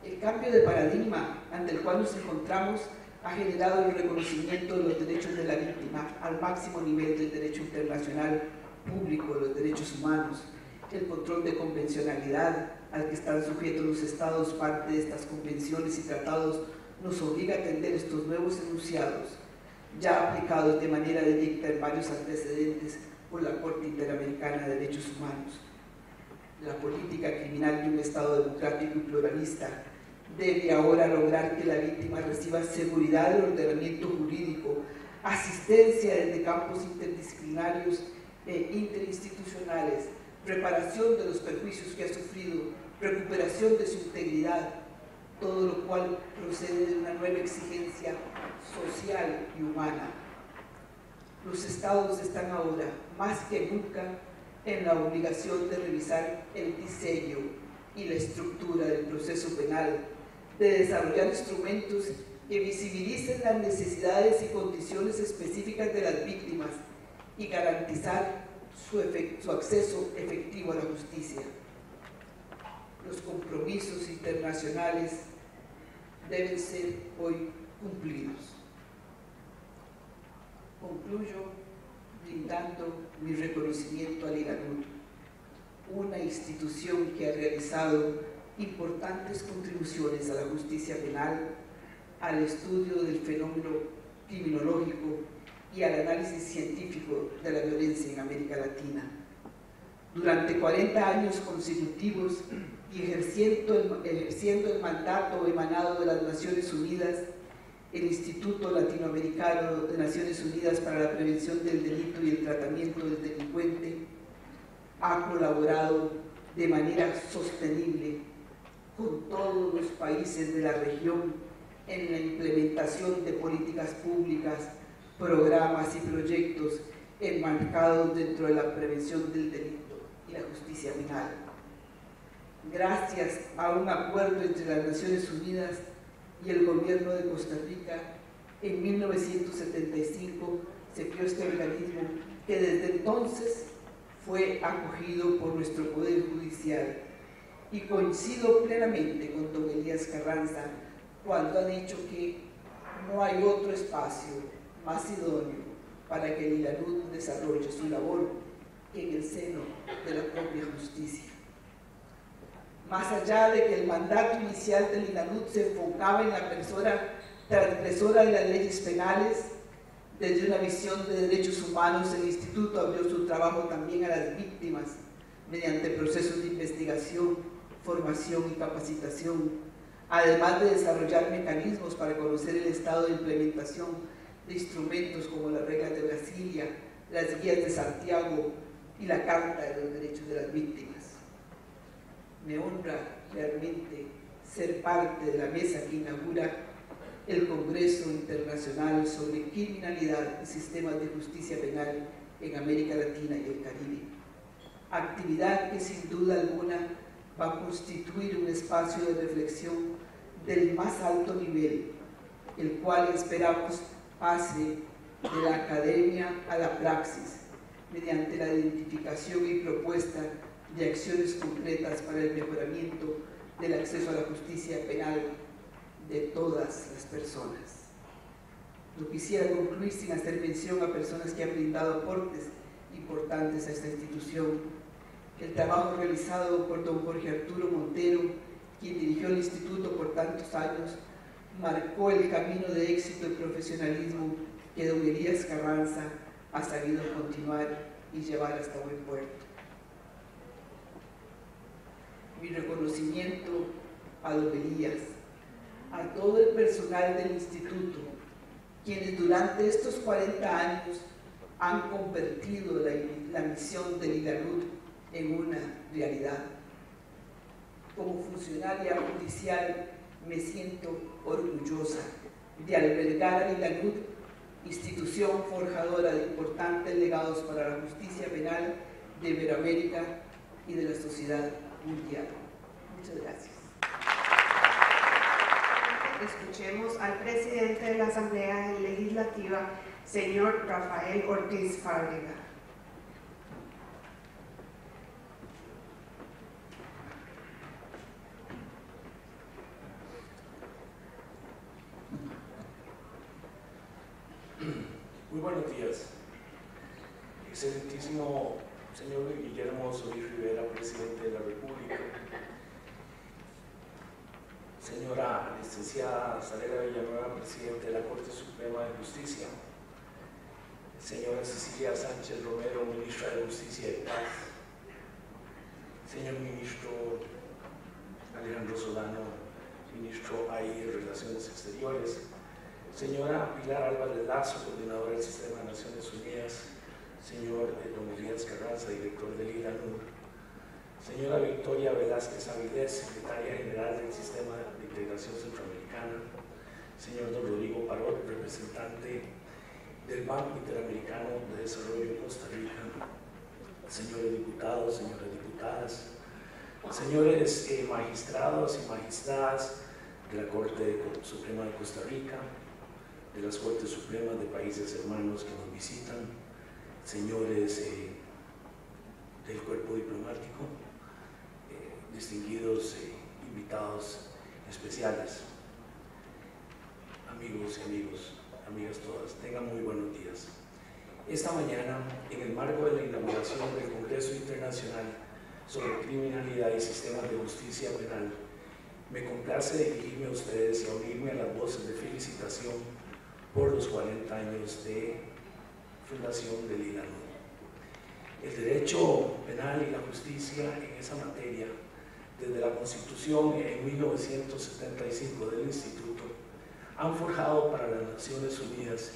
El cambio de paradigma ante el cual nos encontramos ha generado el reconocimiento de los derechos de la víctima al máximo nivel del derecho internacional público de los derechos humanos, el control de convencionalidad al que están sujetos los estados parte de estas convenciones y tratados nos obliga a atender estos nuevos enunciados, ya aplicados de manera directa en varios antecedentes por la Corte Interamericana de Derechos Humanos. La política criminal de un Estado democrático y pluralista debe ahora lograr que la víctima reciba seguridad del ordenamiento jurídico, asistencia desde campos interdisciplinarios interinstitucionales, reparación de los perjuicios que ha sufrido, recuperación de su integridad, todo lo cual procede de una nueva exigencia social y humana. Los estados están ahora, más que nunca, en la obligación de revisar el diseño y la estructura del proceso penal, de desarrollar instrumentos que visibilicen las necesidades y condiciones específicas de las víctimas y garantizar su acceso efectivo a la justicia. Los compromisos internacionales deben ser hoy cumplidos. Concluyo brindando mi reconocimiento al INALUD, una institución que ha realizado importantes contribuciones a la justicia penal, al estudio del fenómeno criminológico y al análisis científico de la violencia en América Latina. Durante 40 años consecutivos y ejerciendo el mandato emanado de las Naciones Unidas, el Instituto Latinoamericano de Naciones Unidas para la Prevención del Delito y el Tratamiento del Delincuente ha colaborado de manera sostenible con todos los países de la región en la implementación de políticas públicas, programas y proyectos enmarcados dentro de la prevención del delito y la justicia penal. Gracias a un acuerdo entre las Naciones Unidas y el gobierno de Costa Rica, en 1975 se creó este organismo que desde entonces fue acogido por nuestro Poder Judicial, y coincido plenamente con don Elías Carranza cuando ha dicho que no hay otro espacio más idóneo para que el INALUD desarrolle su labor que en el seno de la propia justicia. Más allá de que el mandato inicial del INALUD se enfocaba en la persona transgresora de las leyes penales, desde una visión de derechos humanos, el Instituto abrió su trabajo también a las víctimas mediante procesos de investigación, formación y capacitación, además de desarrollar mecanismos para conocer el estado de implementación de instrumentos como las reglas de Brasilia, las guías de Santiago y la Carta de los Derechos de las Víctimas. Me honra realmente ser parte de la mesa que inaugura el Congreso Internacional sobre Criminalidad y Sistemas de Justicia Penal en América Latina y el Caribe. Actividad que sin duda alguna va a constituir un espacio de reflexión del más alto nivel, el cual esperamos pase de la academia a la praxis, mediante la identificación y propuesta de acciones concretas para el mejoramiento del acceso a la justicia penal de todas las personas. No quisiera concluir sin hacer mención a personas que han brindado aportes importantes a esta institución. El trabajo realizado por don Jorge Arturo Montero, quien dirigió el instituto por tantos años, marcó el camino de éxito y profesionalismo que don Elías Carranza ha sabido continuar y llevar hasta buen puerto. Mi reconocimiento a don Elías, a todo el personal del instituto, quienes durante estos 40 años han convertido la misión del INALUD en una realidad. Como funcionaria judicial me siento orgullosa de albergar al INALUD, institución forjadora de importantes legados para la justicia penal de Iberoamérica y de la sociedad mundial. Muchas gracias. Escuchemos al presidente de la Asamblea Legislativa, señor Rafael Ortiz Fábrega. Muy buenos días. Excelentísimo señor Guillermo Solís Rivera, presidente de la República, señora licenciada Zarela Villanueva, presidente de la Corte Suprema de Justicia, señora Cecilia Sánchez Romero, ministra de Justicia y Paz, señor ministro Alejandro Solano, ministro ahí de Relaciones Exteriores, señora Pilar Álvarez Lazo, coordinadora del Sistema de Naciones Unidas, señor don Elías Carranza, director del INANUR, señora Victoria Velázquez Avilés, secretaria general del Sistema de Integración Centroamericana, señor don Rodrigo Parot, representante del Banco Interamericano de Desarrollo de Costa Rica, señores diputados, señoras diputadas, señores magistrados y magistradas de la Corte Suprema de Costa Rica, de las Cortes Supremas de países hermanos que nos visitan, señores del cuerpo diplomático, distinguidos invitados especiales, amigos y amigas todas, tengan muy buenos días. Esta mañana, en el marco de la inauguración del Congreso Internacional sobre Criminalidad y Sistemas de Justicia Penal, me complace dirigirme a ustedes y a unirme a las voces de felicitación por los 40 años de fundación del INANUR. El derecho penal y la justicia en esa materia, desde la Constitución en 1975 del Instituto, han forjado para las Naciones Unidas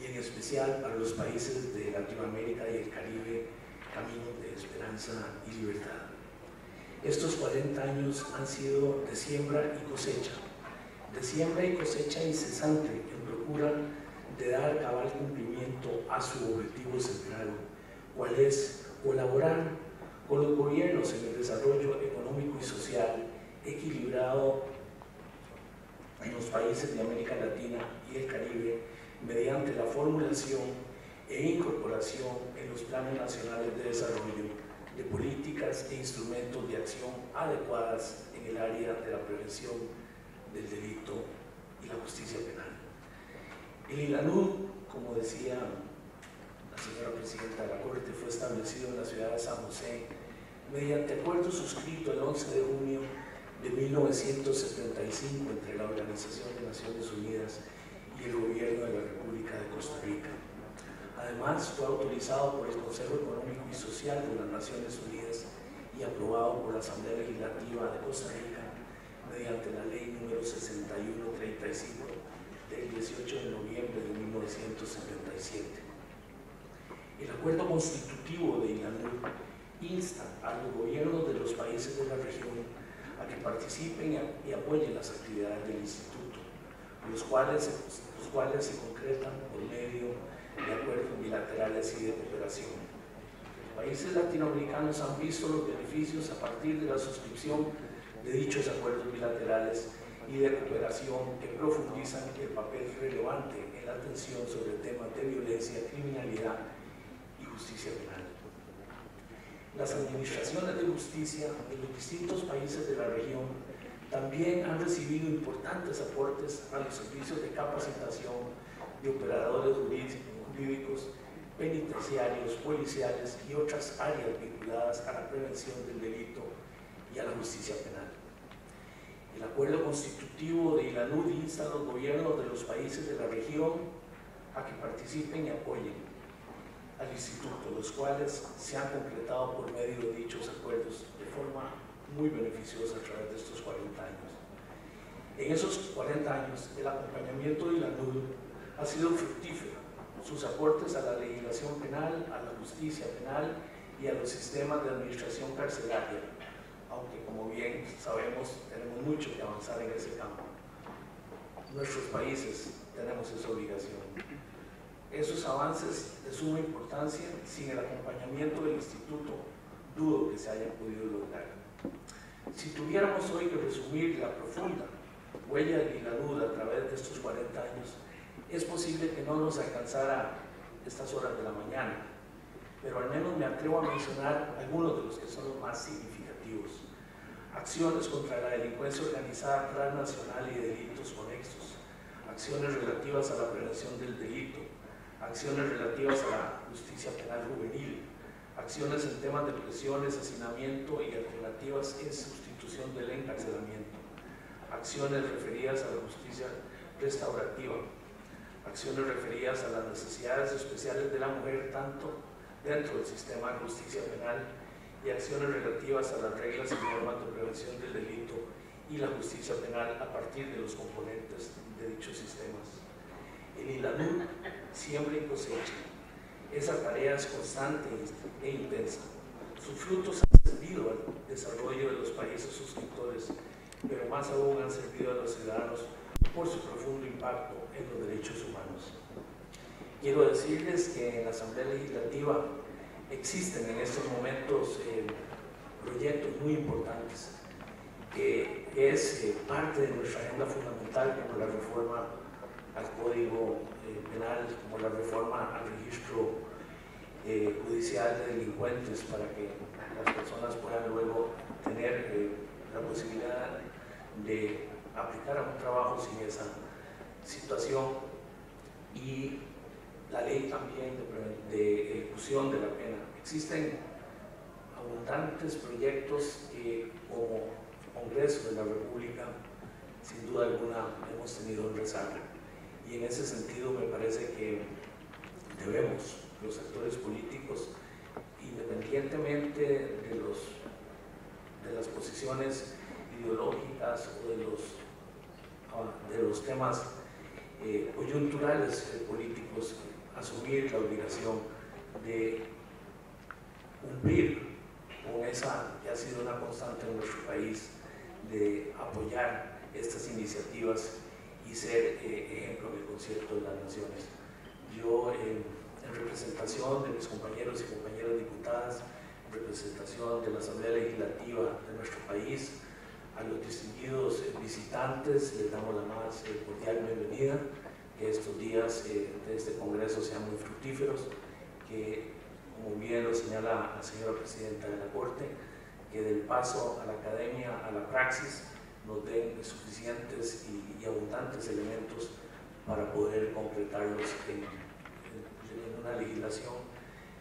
y en especial para los países de Latinoamérica y el Caribe caminos de esperanza y libertad. Estos 40 años han sido de siembra y cosecha incesante en procura de dar cabal cumplimiento a su objetivo central, cual es colaborar con los gobiernos en el desarrollo económico y social equilibrado en los países de América Latina y el Caribe mediante la formulación e incorporación en los planes nacionales de desarrollo de políticas e instrumentos de acción adecuadas en el área de la prevención del delito y la justicia penal. El INANUR, como decía la señora presidenta de la Corte, fue establecido en la ciudad de San José mediante acuerdo suscrito el 11 de junio de 1975 entre la Organización de Naciones Unidas y el Gobierno de la República de Costa Rica. Además, fue autorizado por el Consejo Económico y Social de las Naciones Unidas y aprobado por la Asamblea Legislativa de Costa Rica mediante la Ley número 6135 del 18 de noviembre de 1977. El acuerdo constitutivo de INANUR insta a los gobiernos de los países de la región a que participen y apoyen las actividades del Instituto, los cuales se concretan por medio de acuerdos bilaterales y de cooperación. Los países latinoamericanos han visto los beneficios a partir de la suscripción de dichos acuerdos bilaterales y de cooperación que profundizan el papel relevante en la atención sobre temas de violencia, criminalidad y justicia penal. Las administraciones de justicia de los distintos países de la región también han recibido importantes aportes a los servicios de capacitación de operadores jurídicos, penitenciarios, policiales y otras áreas vinculadas a la prevención del delito y a la justicia penal. El acuerdo constitutivo de INANUR insta a los gobiernos de los países de la región a que participen y apoyen al Instituto, los cuales se han concretado por medio de dichos acuerdos de forma muy beneficiosa a través de estos 40 años. En esos 40 años, el acompañamiento de INANUR ha sido fructífero. Sus aportes a la legislación penal, a la justicia penal y a los sistemas de administración carcelaria, aunque como bien sabemos tenemos mucho que avanzar en ese campo. Nuestros países tenemos esa obligación. Esos avances de suma importancia, sin el acompañamiento del Instituto, dudo que se hayan podido lograr. Si tuviéramos hoy que resumir la profunda huella de INANUR a través de estos 40 años, es posible que no nos alcanzara estas horas de la mañana, pero al menos me atrevo a mencionar algunos de los que son los más significativos. Acciones contra la delincuencia organizada transnacional y delitos conexos, acciones relativas a la prevención del delito, acciones relativas a la justicia penal juvenil, acciones en temas de prisiones, hacinamiento y alternativas en sustitución del encarcelamiento, acciones referidas a la justicia restaurativa, acciones referidas a las necesidades especiales de la mujer tanto dentro del sistema de justicia penal y acciones relativas a las reglas y normas de prevención del delito y la justicia penal a partir de los componentes de dichos sistemas. El INANUR siembra y cosecha. Esa tarea es constante e intensa. Sus frutos han servido al desarrollo de los países suscriptores, pero más aún han servido a los ciudadanos por su profundo impacto en los derechos humanos. Quiero decirles que en la Asamblea Legislativa existen en estos momentos proyectos muy importantes, que es parte de nuestra agenda fundamental, como la reforma al Código Penal, como la reforma al registro judicial de delincuentes, para que las personas puedan luego tener la posibilidad de aplicar a un trabajo sin esa situación, y la ley también de ejecución de la pena. Existen abundantes proyectos que como Congreso de la República sin duda alguna hemos tenido en rezago, y en ese sentido me parece que debemos, los actores políticos, independientemente de las posiciones ideológicas o de los temas coyunturales políticos, asumir la obligación de cumplir con esa que ha sido una constante en nuestro país, de apoyar estas iniciativas y ser ejemplo del concierto de las naciones. Yo, en representación de mis compañeros y compañeras diputadas, en representación de la Asamblea Legislativa de nuestro país, a los distinguidos visitantes les damos la más cordial bienvenida, que estos días de este Congreso sean muy fructíferos, que, como bien lo señala la señora Presidenta de la Corte, que del paso a la academia, a la praxis, nos den suficientes y abundantes elementos para poder concretarlos en una legislación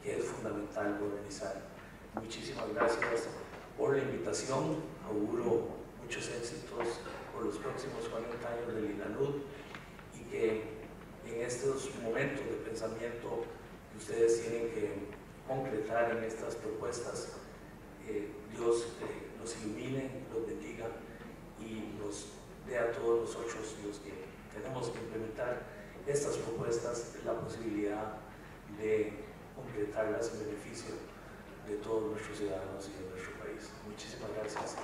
que es fundamental modernizar. Muchísimas gracias por la invitación. Auguro muchos éxitos por los próximos 40 años del INALUD, y que en estos momentos de pensamiento que ustedes tienen que concretar en estas propuestas, Dios los ilumine, los bendiga y nos dé a todos nosotros, los que tenemos que implementar estas propuestas, la posibilidad de concretarlas en beneficio de todos nuestros ciudadanos y de nuestro país. Muchísimas gracias.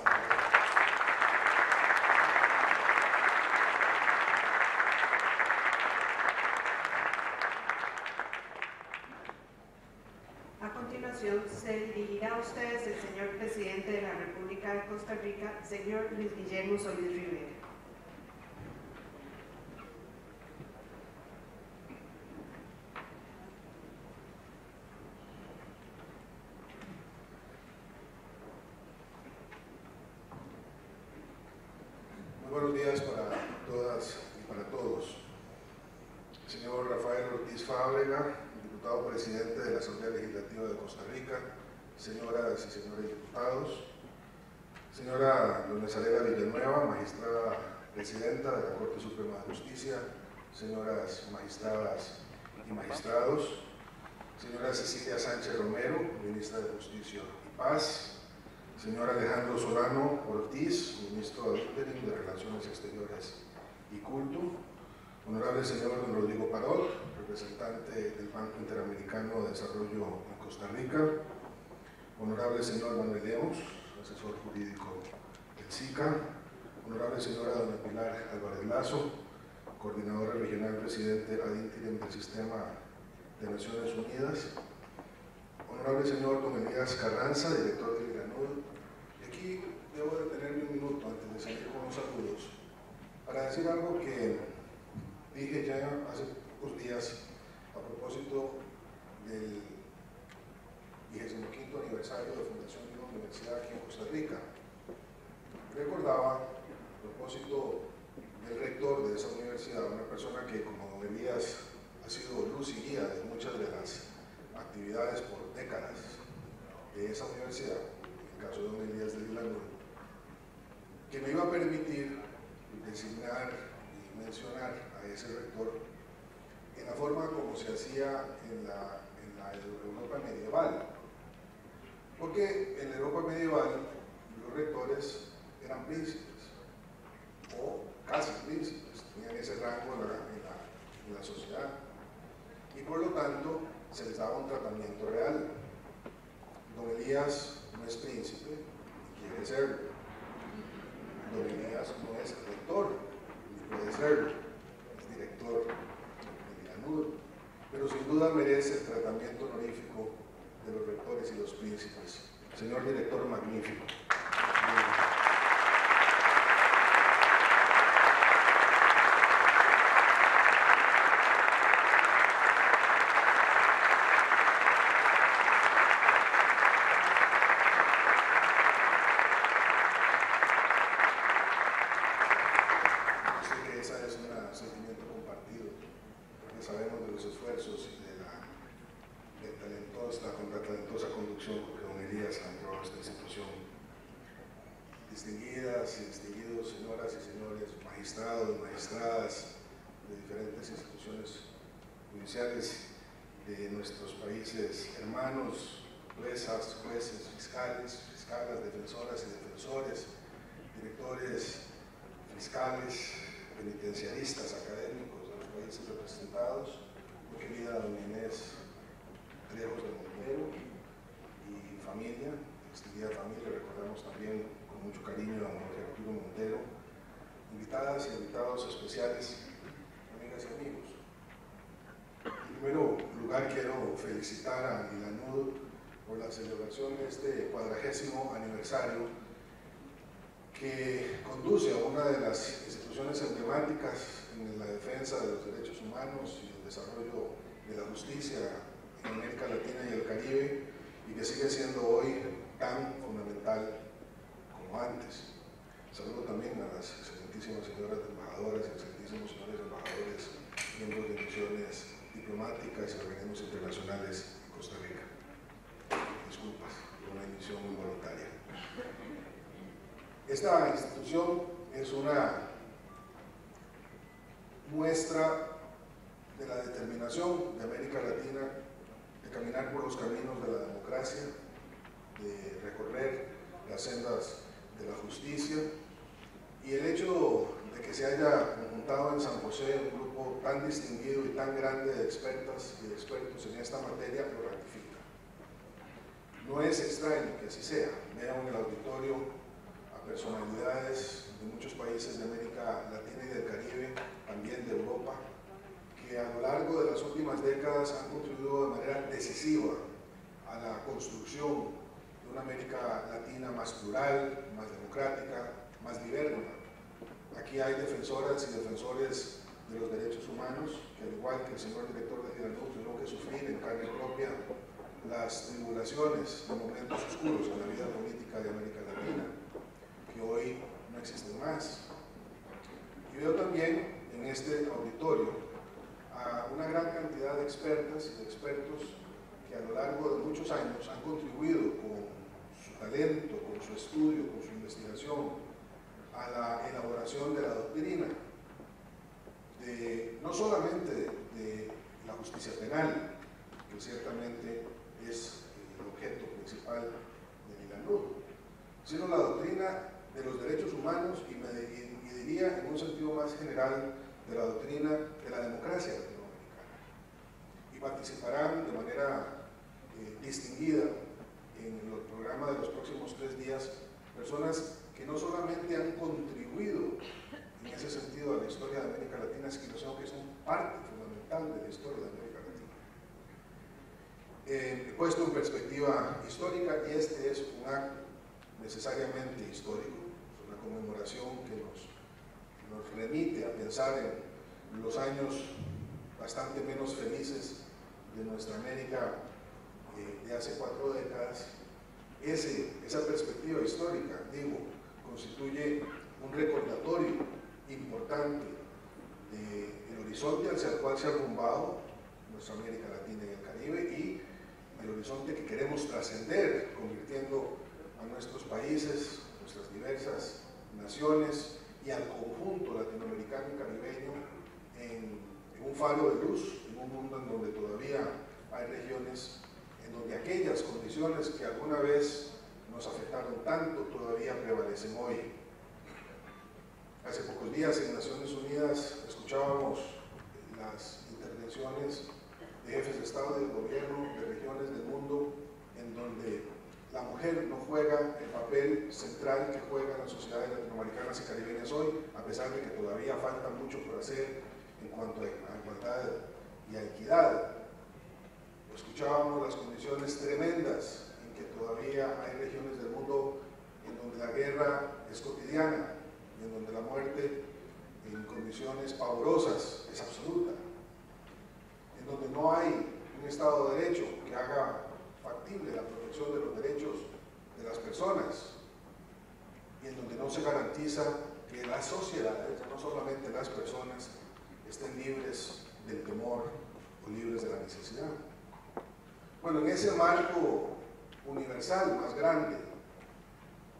A continuación, se dirigirá a ustedes el señor Presidente de la República de Costa Rica, señor Luis Guillermo Solís Rivera. Buenos días para todas y para todos. Señor Rafael Ortiz Fábrega, diputado presidente de la Asamblea Legislativa de Costa Rica, señoras y señores diputados, señora Doña Zarela Villanueva, magistrada presidenta de la Corte Suprema de Justicia, señoras magistradas y magistrados, señora Cecilia Sánchez Romero, ministra de Justicia y Paz, señor Alejandro Solano Ortiz, ministro de Relaciones Exteriores y Culto, honorable señor don Rodrigo Parot, representante del Banco Interamericano de Desarrollo en Costa Rica, honorable señor Manuel Lemus, asesor jurídico del SICA, honorable señora doña Pilar Álvarez Lazo, coordinadora regional presidente ad interim del Sistema de Naciones Unidas, honorable señor don Elías Carranza, director del INALUD. Y aquí debo detenerme un minuto antes de seguir con los saludos para decir algo que dije ya hace pocos días a propósito del 25º aniversario de fundación de una universidad aquí en Costa Rica. Recordaba, a propósito del rector de esa universidad, una persona que, como don Elías, ha sido luz y guía de muchas de las actividades por décadas de esa universidad, en el caso de don Elías de Villanueva, que me iba a permitir designar y mencionar a ese rector en la forma como se hacía en la Europa medieval. Porque en la Europa medieval los rectores eran príncipes, o casi príncipes, tenían ese rango en la sociedad. Y por lo tanto, se les daba un tratamiento real. Don Elías no es príncipe ni quiere serlo. Don Elías no es rector ni puede serlo, es director de Milanudo, pero sin duda merece el tratamiento honorífico de los rectores y los príncipes. Señor director magnífico. Sabemos de los esfuerzos y de la talentosa conducción que don Elías ha entrado a esta institución. Distinguidas y distinguidos señoras y señores, magistrados, magistradas de diferentes instituciones judiciales de nuestros países hermanos, juezas, jueces, fiscales, fiscalas, defensoras y defensores, directores, fiscales, penitenciaristas, académicos de los países representados, muy querida doña Inés Trejos de Montero y familia, distinguida familia, recordamos también con mucho cariño a don Arturo Montero, invitadas y invitados especiales, amigas y amigos. En primer lugar quiero felicitar a Milanudo por la celebración de este 40º aniversario que conduce a una de las instituciones emblemáticas en la defensa de los derechos humanos y el desarrollo de la justicia en América Latina y el Caribe, y que sigue siendo hoy tan fundamental como antes. Saludo también a las excelentísimas señoras embajadoras y excelentísimos señores embajadores, miembros de misiones diplomáticas y organismos internacionales en Costa Rica. Disculpas, una emisión involuntaria. Esta institución es una muestra de la determinación de América Latina de caminar por los caminos de la democracia, de recorrer las sendas de la justicia, y el hecho de que se haya conjuntado en San José un grupo tan distinguido y tan grande de expertas y de expertos en esta materia lo ratifica. No es extraño que así sea. Vean en el auditorio a personalidades de muchos países de América Latina y del Caribe, también de Europa, que a lo largo de las últimas décadas han contribuido de manera decisiva a la construcción de una América Latina más plural, más democrática, más liberal. Aquí hay defensoras y defensores de los derechos humanos que, al igual que el señor director de Milanudo, tuvieron que sufrir en carne propia las tribulaciones de momentos oscuros en la vida política de América Latina, que hoy no existen más. Y veo también en este auditorio a una gran cantidad de expertas y de expertos que a lo largo de muchos años han contribuido con su talento, con su estudio, con su investigación a la elaboración de la doctrina, no solamente de la justicia penal, que ciertamente es el objeto principal de Milanudo, sino la doctrina de los derechos humanos y diría en un sentido más general de la doctrina de la democracia latinoamericana. Y participarán de manera distinguida en el programa de los próximos 3 días personas que no solamente han contribuido en ese sentido a la historia de América Latina, sino que son parte fundamental de la historia de América Latina. Puesto en perspectiva histórica, y este es un acto necesariamente histórico, es una conmemoración que nos remite a pensar en los años bastante menos felices de nuestra América de hace 4 décadas. Esa perspectiva histórica, digo, constituye un recordatorio importante del horizonte hacia el cual se ha arrumbado nuestra América Latina y el Caribe, y el horizonte que queremos trascender, convirtiendo a nuestros países, nuestras diversas naciones y al conjunto latinoamericano y caribeño en un faro de luz, en un mundo en donde todavía hay regiones en donde aquellas condiciones que alguna vez nos afectaron tanto todavía prevalecen hoy. Hace pocos días en Naciones Unidas escuchábamos las intervenciones de jefes de Estado y de gobierno de regiones del mundo en donde la mujer no juega el papel central que juegan las sociedades latinoamericanas y caribeñas hoy, a pesar de que todavía falta mucho por hacer en cuanto a igualdad y a equidad. Escuchábamos las condiciones tremendas en que todavía hay regiones del mundo en donde la guerra es cotidiana y en donde la muerte en condiciones pavorosas es absoluta, en donde no hay un Estado de Derecho que haga factible la protección de los derechos de las personas y en donde no se garantiza que las sociedades, no solamente las personas, estén libres del temor o libres de la necesidad. Bueno, en ese marco universal más grande,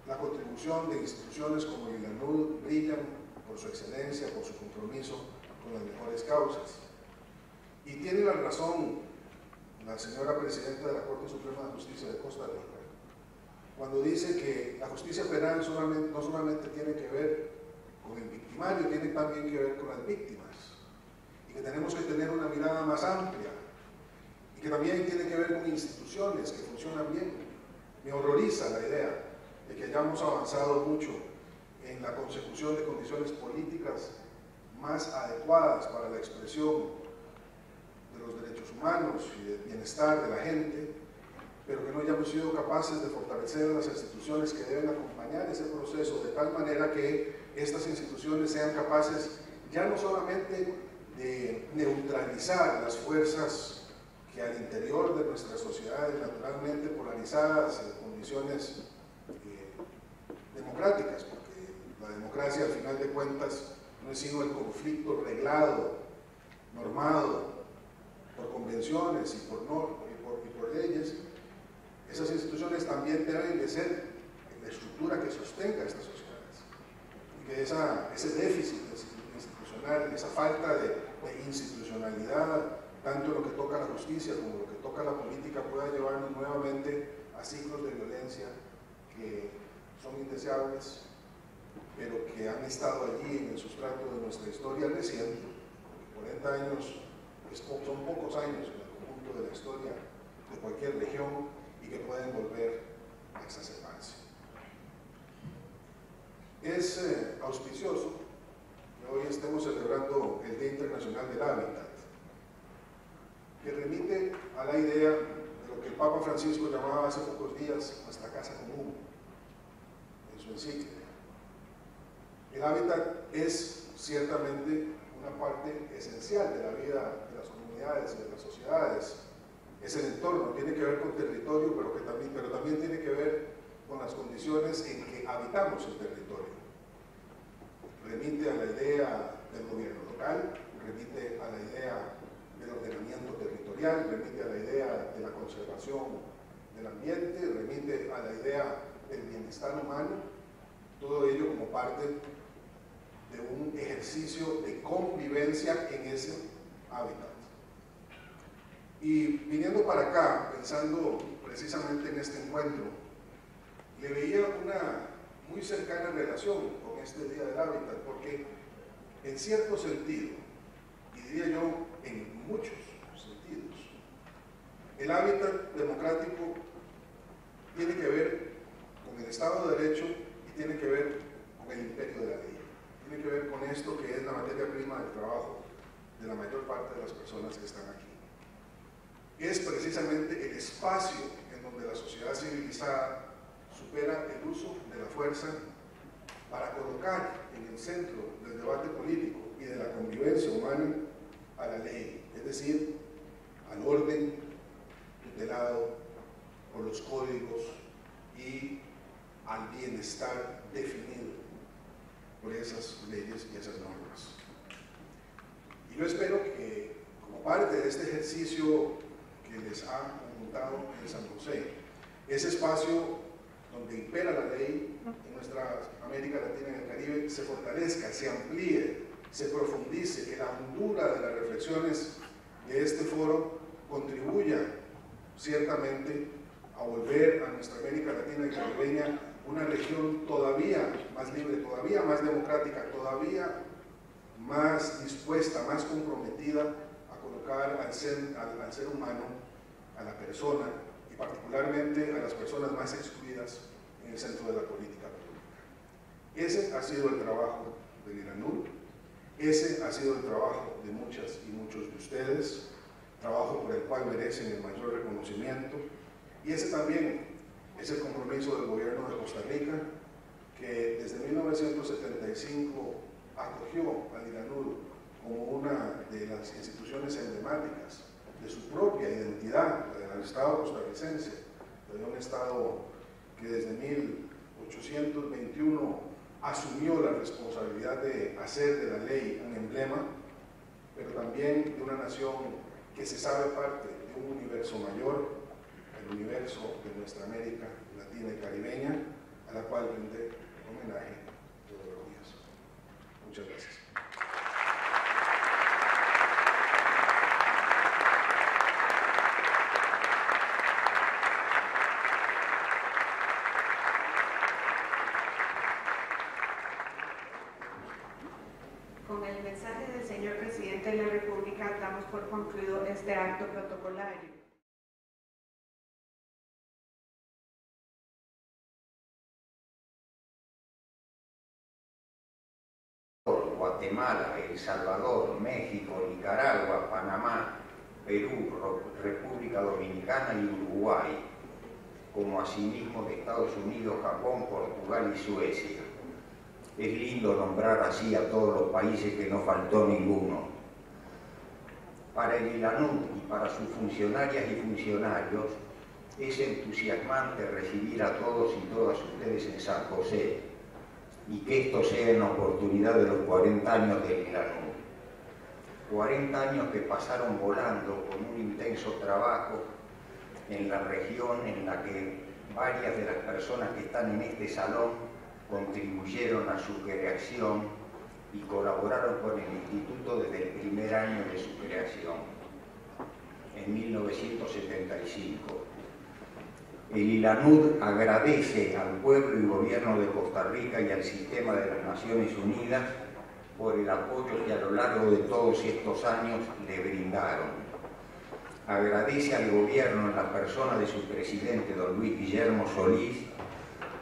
la contribución de instituciones como el ACNUR brillan por su excelencia, por su compromiso con las mejores causas. Y tiene la razón la señora Presidenta de la Corte Suprema de Justicia de Costa Rica cuando dice que la justicia penal no solamente tiene que ver con el victimario, tiene también que ver con las víctimas, y que tenemos que tener una mirada más amplia, y que también tiene que ver con instituciones que funcionan bien. Me horroriza la idea de que hayamos avanzado mucho en la consecución de condiciones políticas más adecuadas para la expresión de los derechos humanos y del bienestar de la gente, pero que no hayamos sido capaces de fortalecer las instituciones que deben acompañar ese proceso de tal manera que estas instituciones sean capaces ya no solamente de neutralizar las fuerzas que al interior de nuestras sociedades naturalmente polarizadas en condiciones democráticas, porque la democracia al final de cuentas no es sino el conflicto reglado, normado por convenciones y por leyes. Esas instituciones también deben de ser la estructura que sostenga estas sociedades, y que ese déficit institucional, esa falta de institucionalidad, tanto en lo que toca a la justicia como en lo que toca a la política, pueda llevarnos nuevamente a ciclos de violencia que son indeseables, pero que han estado allí en el sustrato de nuestra historia reciente. 40 años son pocos años en el conjunto de la historia de cualquier región, y que pueden volver a exacerbarse. Es auspicioso que hoy estemos celebrando el Día Internacional del Hábitat, que remite a la idea de lo que el Papa Francisco llamaba hace pocos días nuestra casa común, en su encíclica. El hábitat es ciertamente una parte esencial de la vida de las comunidades y de las sociedades. Es el entorno, tiene que ver con territorio, pero también tiene que ver con las condiciones en que habitamos el territorio. Remite a la idea del gobierno local, remite a la idea del ordenamiento territorial, remite a la idea de la conservación del ambiente, remite a la idea del bienestar humano, todo ello como parte de un ejercicio de convivencia en ese hábitat. Y viniendo para acá, pensando precisamente en este encuentro, le veía una muy cercana relación con este Día del Hábitat, porque en cierto sentido, y diría yo en muchos sentidos, el hábitat democrático tiene que ver con el Estado de Derecho y tiene que ver con el imperio de la ley. Tiene que ver con esto que es la materia prima del trabajo de la mayor parte de las personas que están aquí. Es precisamente el espacio en donde la sociedad civilizada supera el uso de la fuerza para colocar en el centro del debate político y de la convivencia humana a la ley, es decir, al orden tutelado por los códigos y al bienestar definido por esas leyes y esas normas. Y yo espero que, como parte de este ejercicio que les ha montado en San José, ese espacio donde impera la ley en nuestra América Latina y el Caribe se fortalezca, se amplíe, se profundice, que la hondura de las reflexiones de este foro contribuya ciertamente a volver a nuestra América Latina y Caribeña una región todavía más libre, todavía más democrática, todavía más dispuesta, más comprometida a colocar al ser humano, a la persona, y particularmente a las personas más excluidas en el centro de la política pública. Ese ha sido el trabajo del ILANUD, ese ha sido el trabajo de muchas y muchos de ustedes, trabajo por el cual merecen el mayor reconocimiento, y ese también es el compromiso del gobierno de Costa Rica, que desde 1975 acogió al ILANUD como una de las instituciones emblemáticas de su propia identidad, la del Estado costarricense, de un Estado que desde 1821 asumió la responsabilidad de hacer de la ley un emblema, pero también de una nación que se sabe parte de un universo mayor, el universo de nuestra América Latina y Caribeña, a la cual rinde homenaje todos los días. Muchas gracias. Con el mensaje del señor presidente de la República damos por concluido este acto protocolario. Guatemala, El Salvador, México, Nicaragua, Panamá, Perú, República Dominicana y Uruguay, como asimismo de Estados Unidos, Japón, Portugal y Suecia. Es lindo nombrar así a todos los países, que no faltó ninguno. Para el ILANUD y para sus funcionarias y funcionarios, es entusiasmante recibir a todos y todas ustedes en San José, y que esto sea en oportunidad de los 40 años del ILANUD. 40 años que pasaron volando con un intenso trabajo en la región, en la que varias de las personas que están en este salón contribuyeron a su creación y colaboraron con el Instituto desde el primer año de su creación, en 1975. El ILANUD agradece al pueblo y gobierno de Costa Rica y al sistema de las Naciones Unidas por el apoyo que a lo largo de todos estos años le brindaron. Agradece al gobierno en la persona de su presidente, don Luis Guillermo Solís,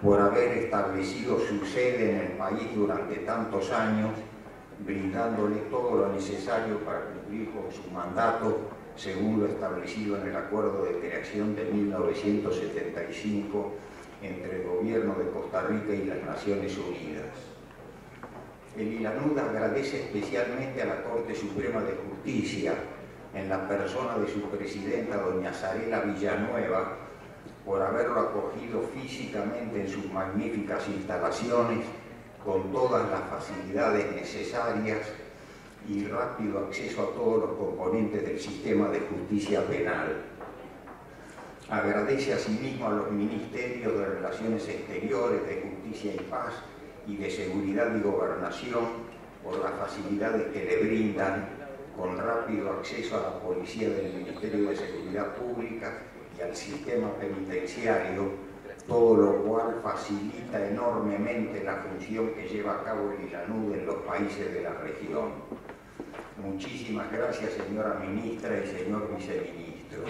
por haber establecido su sede en el país durante tantos años, brindándole todo lo necesario para cumplir con su mandato, según lo establecido en el Acuerdo de Creación de 1975 entre el Gobierno de Costa Rica y las Naciones Unidas. El ILANUD agradece especialmente a la Corte Suprema de Justicia, en la persona de su presidenta, doña Zarela Villanueva, por haberlo acogido físicamente en sus magníficas instalaciones, con todas las facilidades necesarias y rápido acceso a todos los componentes del sistema de justicia penal. Agradece asimismo a los Ministerios de Relaciones Exteriores, de Justicia y Paz y de Seguridad y Gobernación por las facilidades que le brindan, con rápido acceso a la policía del Ministerio de Seguridad Pública y al sistema penitenciario, todo lo cual facilita enormemente la función que lleva a cabo el ILANUD en los países de la región. Muchísimas gracias, señora ministra y señor viceministro.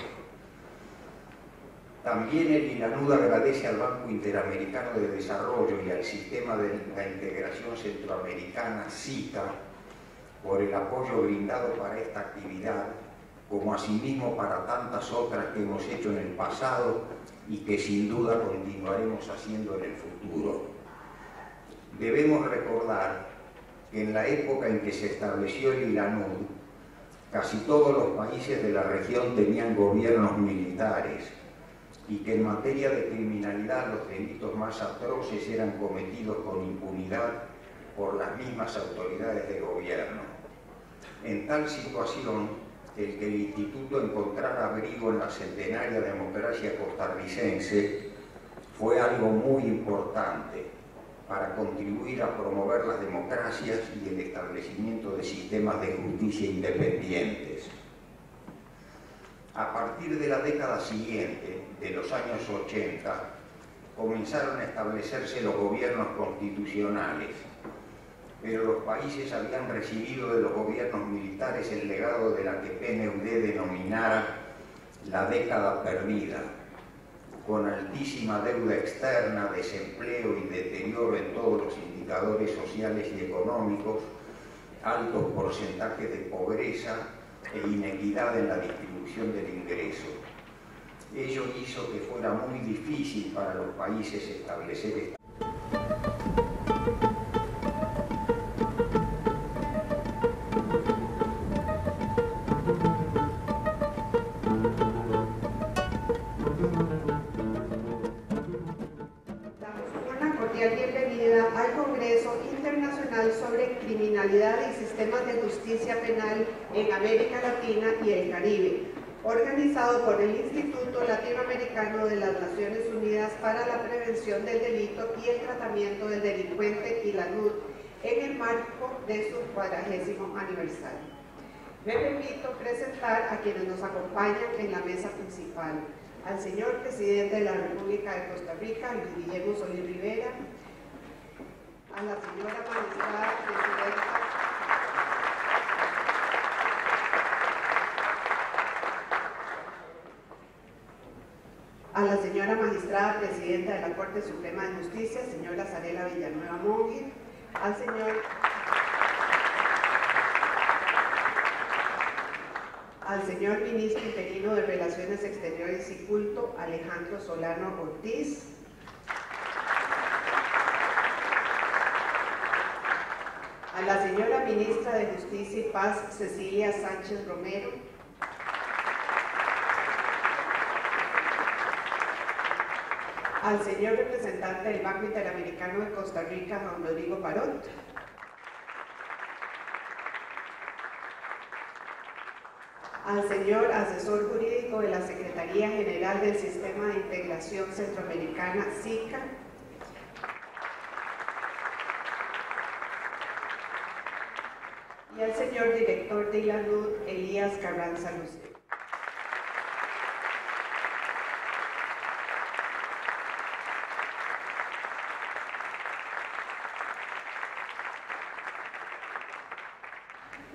También el ILANUD agradece al Banco Interamericano de Desarrollo y al Sistema de la Integración Centroamericana, SICA, por el apoyo brindado para esta actividad, como asimismo para tantas otras que hemos hecho en el pasado y que sin duda continuaremos haciendo en el futuro. Debemos recordar que en la época en que se estableció el ILANUD, casi todos los países de la región tenían gobiernos militares y que en materia de criminalidad los delitos más atroces eran cometidos con impunidad por las mismas autoridades de gobierno. En tal situación, el que el Instituto encontrara abrigo en la centenaria democracia costarricense fue algo muy importante para contribuir a promover las democracias y el establecimiento de sistemas de justicia independientes. A partir de la década siguiente, de los años 80, comenzaron a establecerse los gobiernos constitucionales, pero los países habían recibido de los gobiernos militares el legado de la que PNUD denominara la década perdida, con altísima deuda externa, desempleo y deterioro en todos los indicadores sociales y económicos, altos porcentajes de pobreza e inequidad en la distribución del ingreso. Ello hizo que fuera muy difícil para los países establecer esta. Bienvenida al Congreso Internacional sobre Criminalidad y Sistemas de Justicia Penal en América Latina y el Caribe, organizado por el Instituto Latinoamericano de las Naciones Unidas para la Prevención del Delito y el Tratamiento del Delincuente ILANUD, en el marco de su 40º aniversario. Me permito presentar a quienes nos acompañan en la mesa principal: al señor Presidente de la República de Costa Rica, Luis Guillermo Solís Rivera, a la señora magistrada presidenta de la Corte Suprema de Justicia, señora Zarela Villanueva Monge, al señor Ministro Interino de Relaciones Exteriores y Culto, Alejandro Solano Ortiz, a la señora Ministra de Justicia y Paz, Cecilia Sánchez Romero, al señor representante del Banco Interamericano de Costa Rica, Juan Rodrigo Parot, al señor asesor jurídico de la Secretaría General del Sistema de Integración Centroamericana, SICA, y al señor director de ILANUD, Elías Carranza Lucero.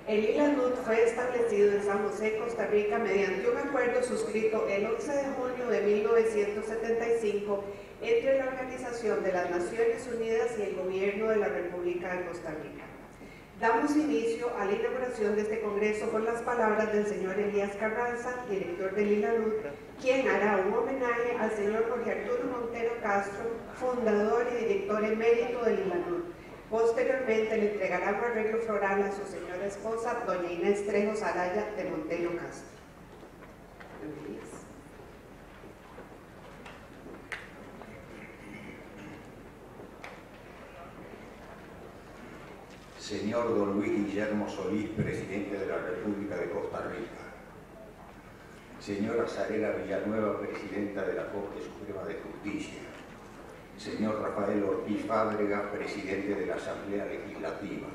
El ILANUD fue establecido en San José, Costa Rica, mediante un acuerdo suscrito el 11 de junio de 1975 entre la Organización de las Naciones Unidas y el Gobierno de la República de Costa Rica. Damos inicio a la inauguración de este Congreso con las palabras del señor Elías Carranza, director del ILANUD, quien hará un homenaje al señor Jorge Arturo Montero Castro, fundador y director emérito del ILANUD. Posteriormente le entregará un arreglo floral a su señora esposa, doña Inés Trejos Araya de Montero Castro. Señor don Luis Guillermo Solís, Presidente de la República de Costa Rica. Señora Zarela Villanueva, Presidenta de la Corte Suprema de Justicia. Señor Rafael Ortiz Fábrega, Presidente de la Asamblea Legislativa.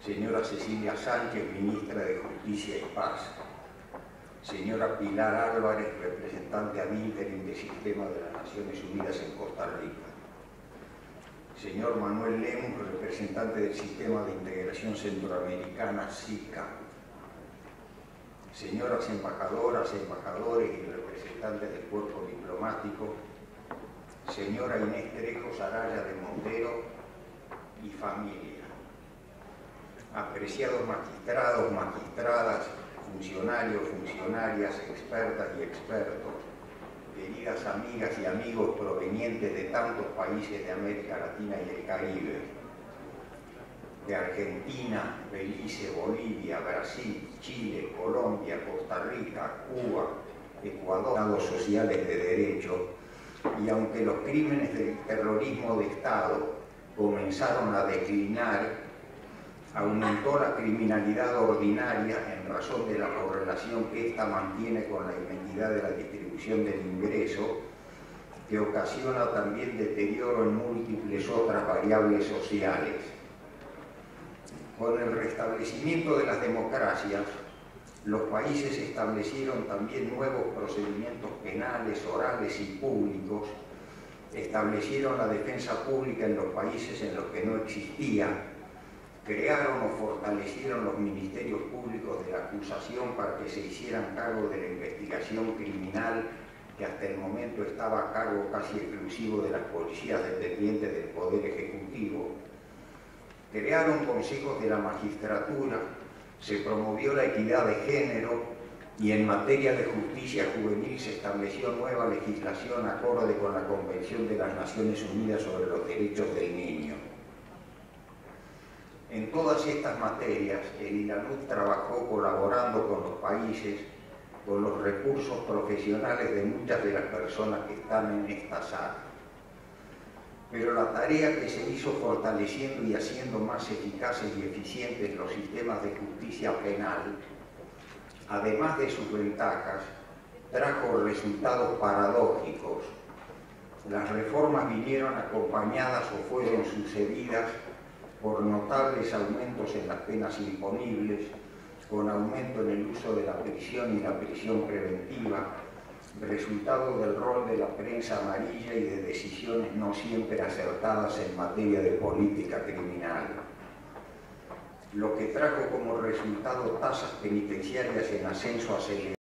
Señora Cecilia Sánchez, Ministra de Justicia y Paz. Señora Pilar Álvarez, representante ad interim del Sistema de las Naciones Unidas en Costa Rica. Señor Manuel Lemus, representante del Sistema de Integración Centroamericana, SICA. Señoras embajadoras, embajadores y representantes del cuerpo diplomático. Señora Inés Trejos Araya de Montero y familia. Apreciados magistrados, magistradas, funcionarios, funcionarias, expertas y expertos, queridas amigas y amigos provenientes de tantos países de América Latina y el Caribe, de Argentina, Belice, Bolivia, Brasil, Chile, Colombia, Costa Rica, Cuba, Ecuador, Estados sociales de derecho, y aunque los crímenes del terrorismo de Estado comenzaron a declinar, aumentó la criminalidad ordinaria en razón de la correlación que ésta mantiene con la inequidad de la distribución del ingreso, que ocasiona también deterioro en múltiples otras variables sociales. Con el restablecimiento de las democracias, los países establecieron también nuevos procedimientos penales, orales y públicos establecieron la defensa pública en los países en los que no existía, crearon o fortalecieron los ministerios públicos de la acusación para que se hicieran cargo de la investigación criminal que hasta el momento estaba a cargo casi exclusivo de las policías dependientes del Poder Ejecutivo, crearon consejos de la magistratura, se promovió la equidad de género y en materia de justicia juvenil se estableció nueva legislación acorde con la Convención de las Naciones Unidas sobre los Derechos del Niño. En todas estas materias, el INALUC trabajó colaborando con los países, con los recursos profesionales de muchas de las personas que están en esta sala. Pero la tarea que se hizo fortaleciendo y haciendo más eficaces y eficientes los sistemas de justicia penal, además de sus ventajas, trajo resultados paradójicos. Las reformas vinieron acompañadas o fueron sucedidas por notables aumentos en las penas imponibles, con aumento en el uso de la prisión y la prisión preventiva, resultado del rol de la prensa amarilla y de decisiones no siempre acertadas en materia de política criminal, lo que trajo como resultado tasas penitenciarias en ascenso acelerado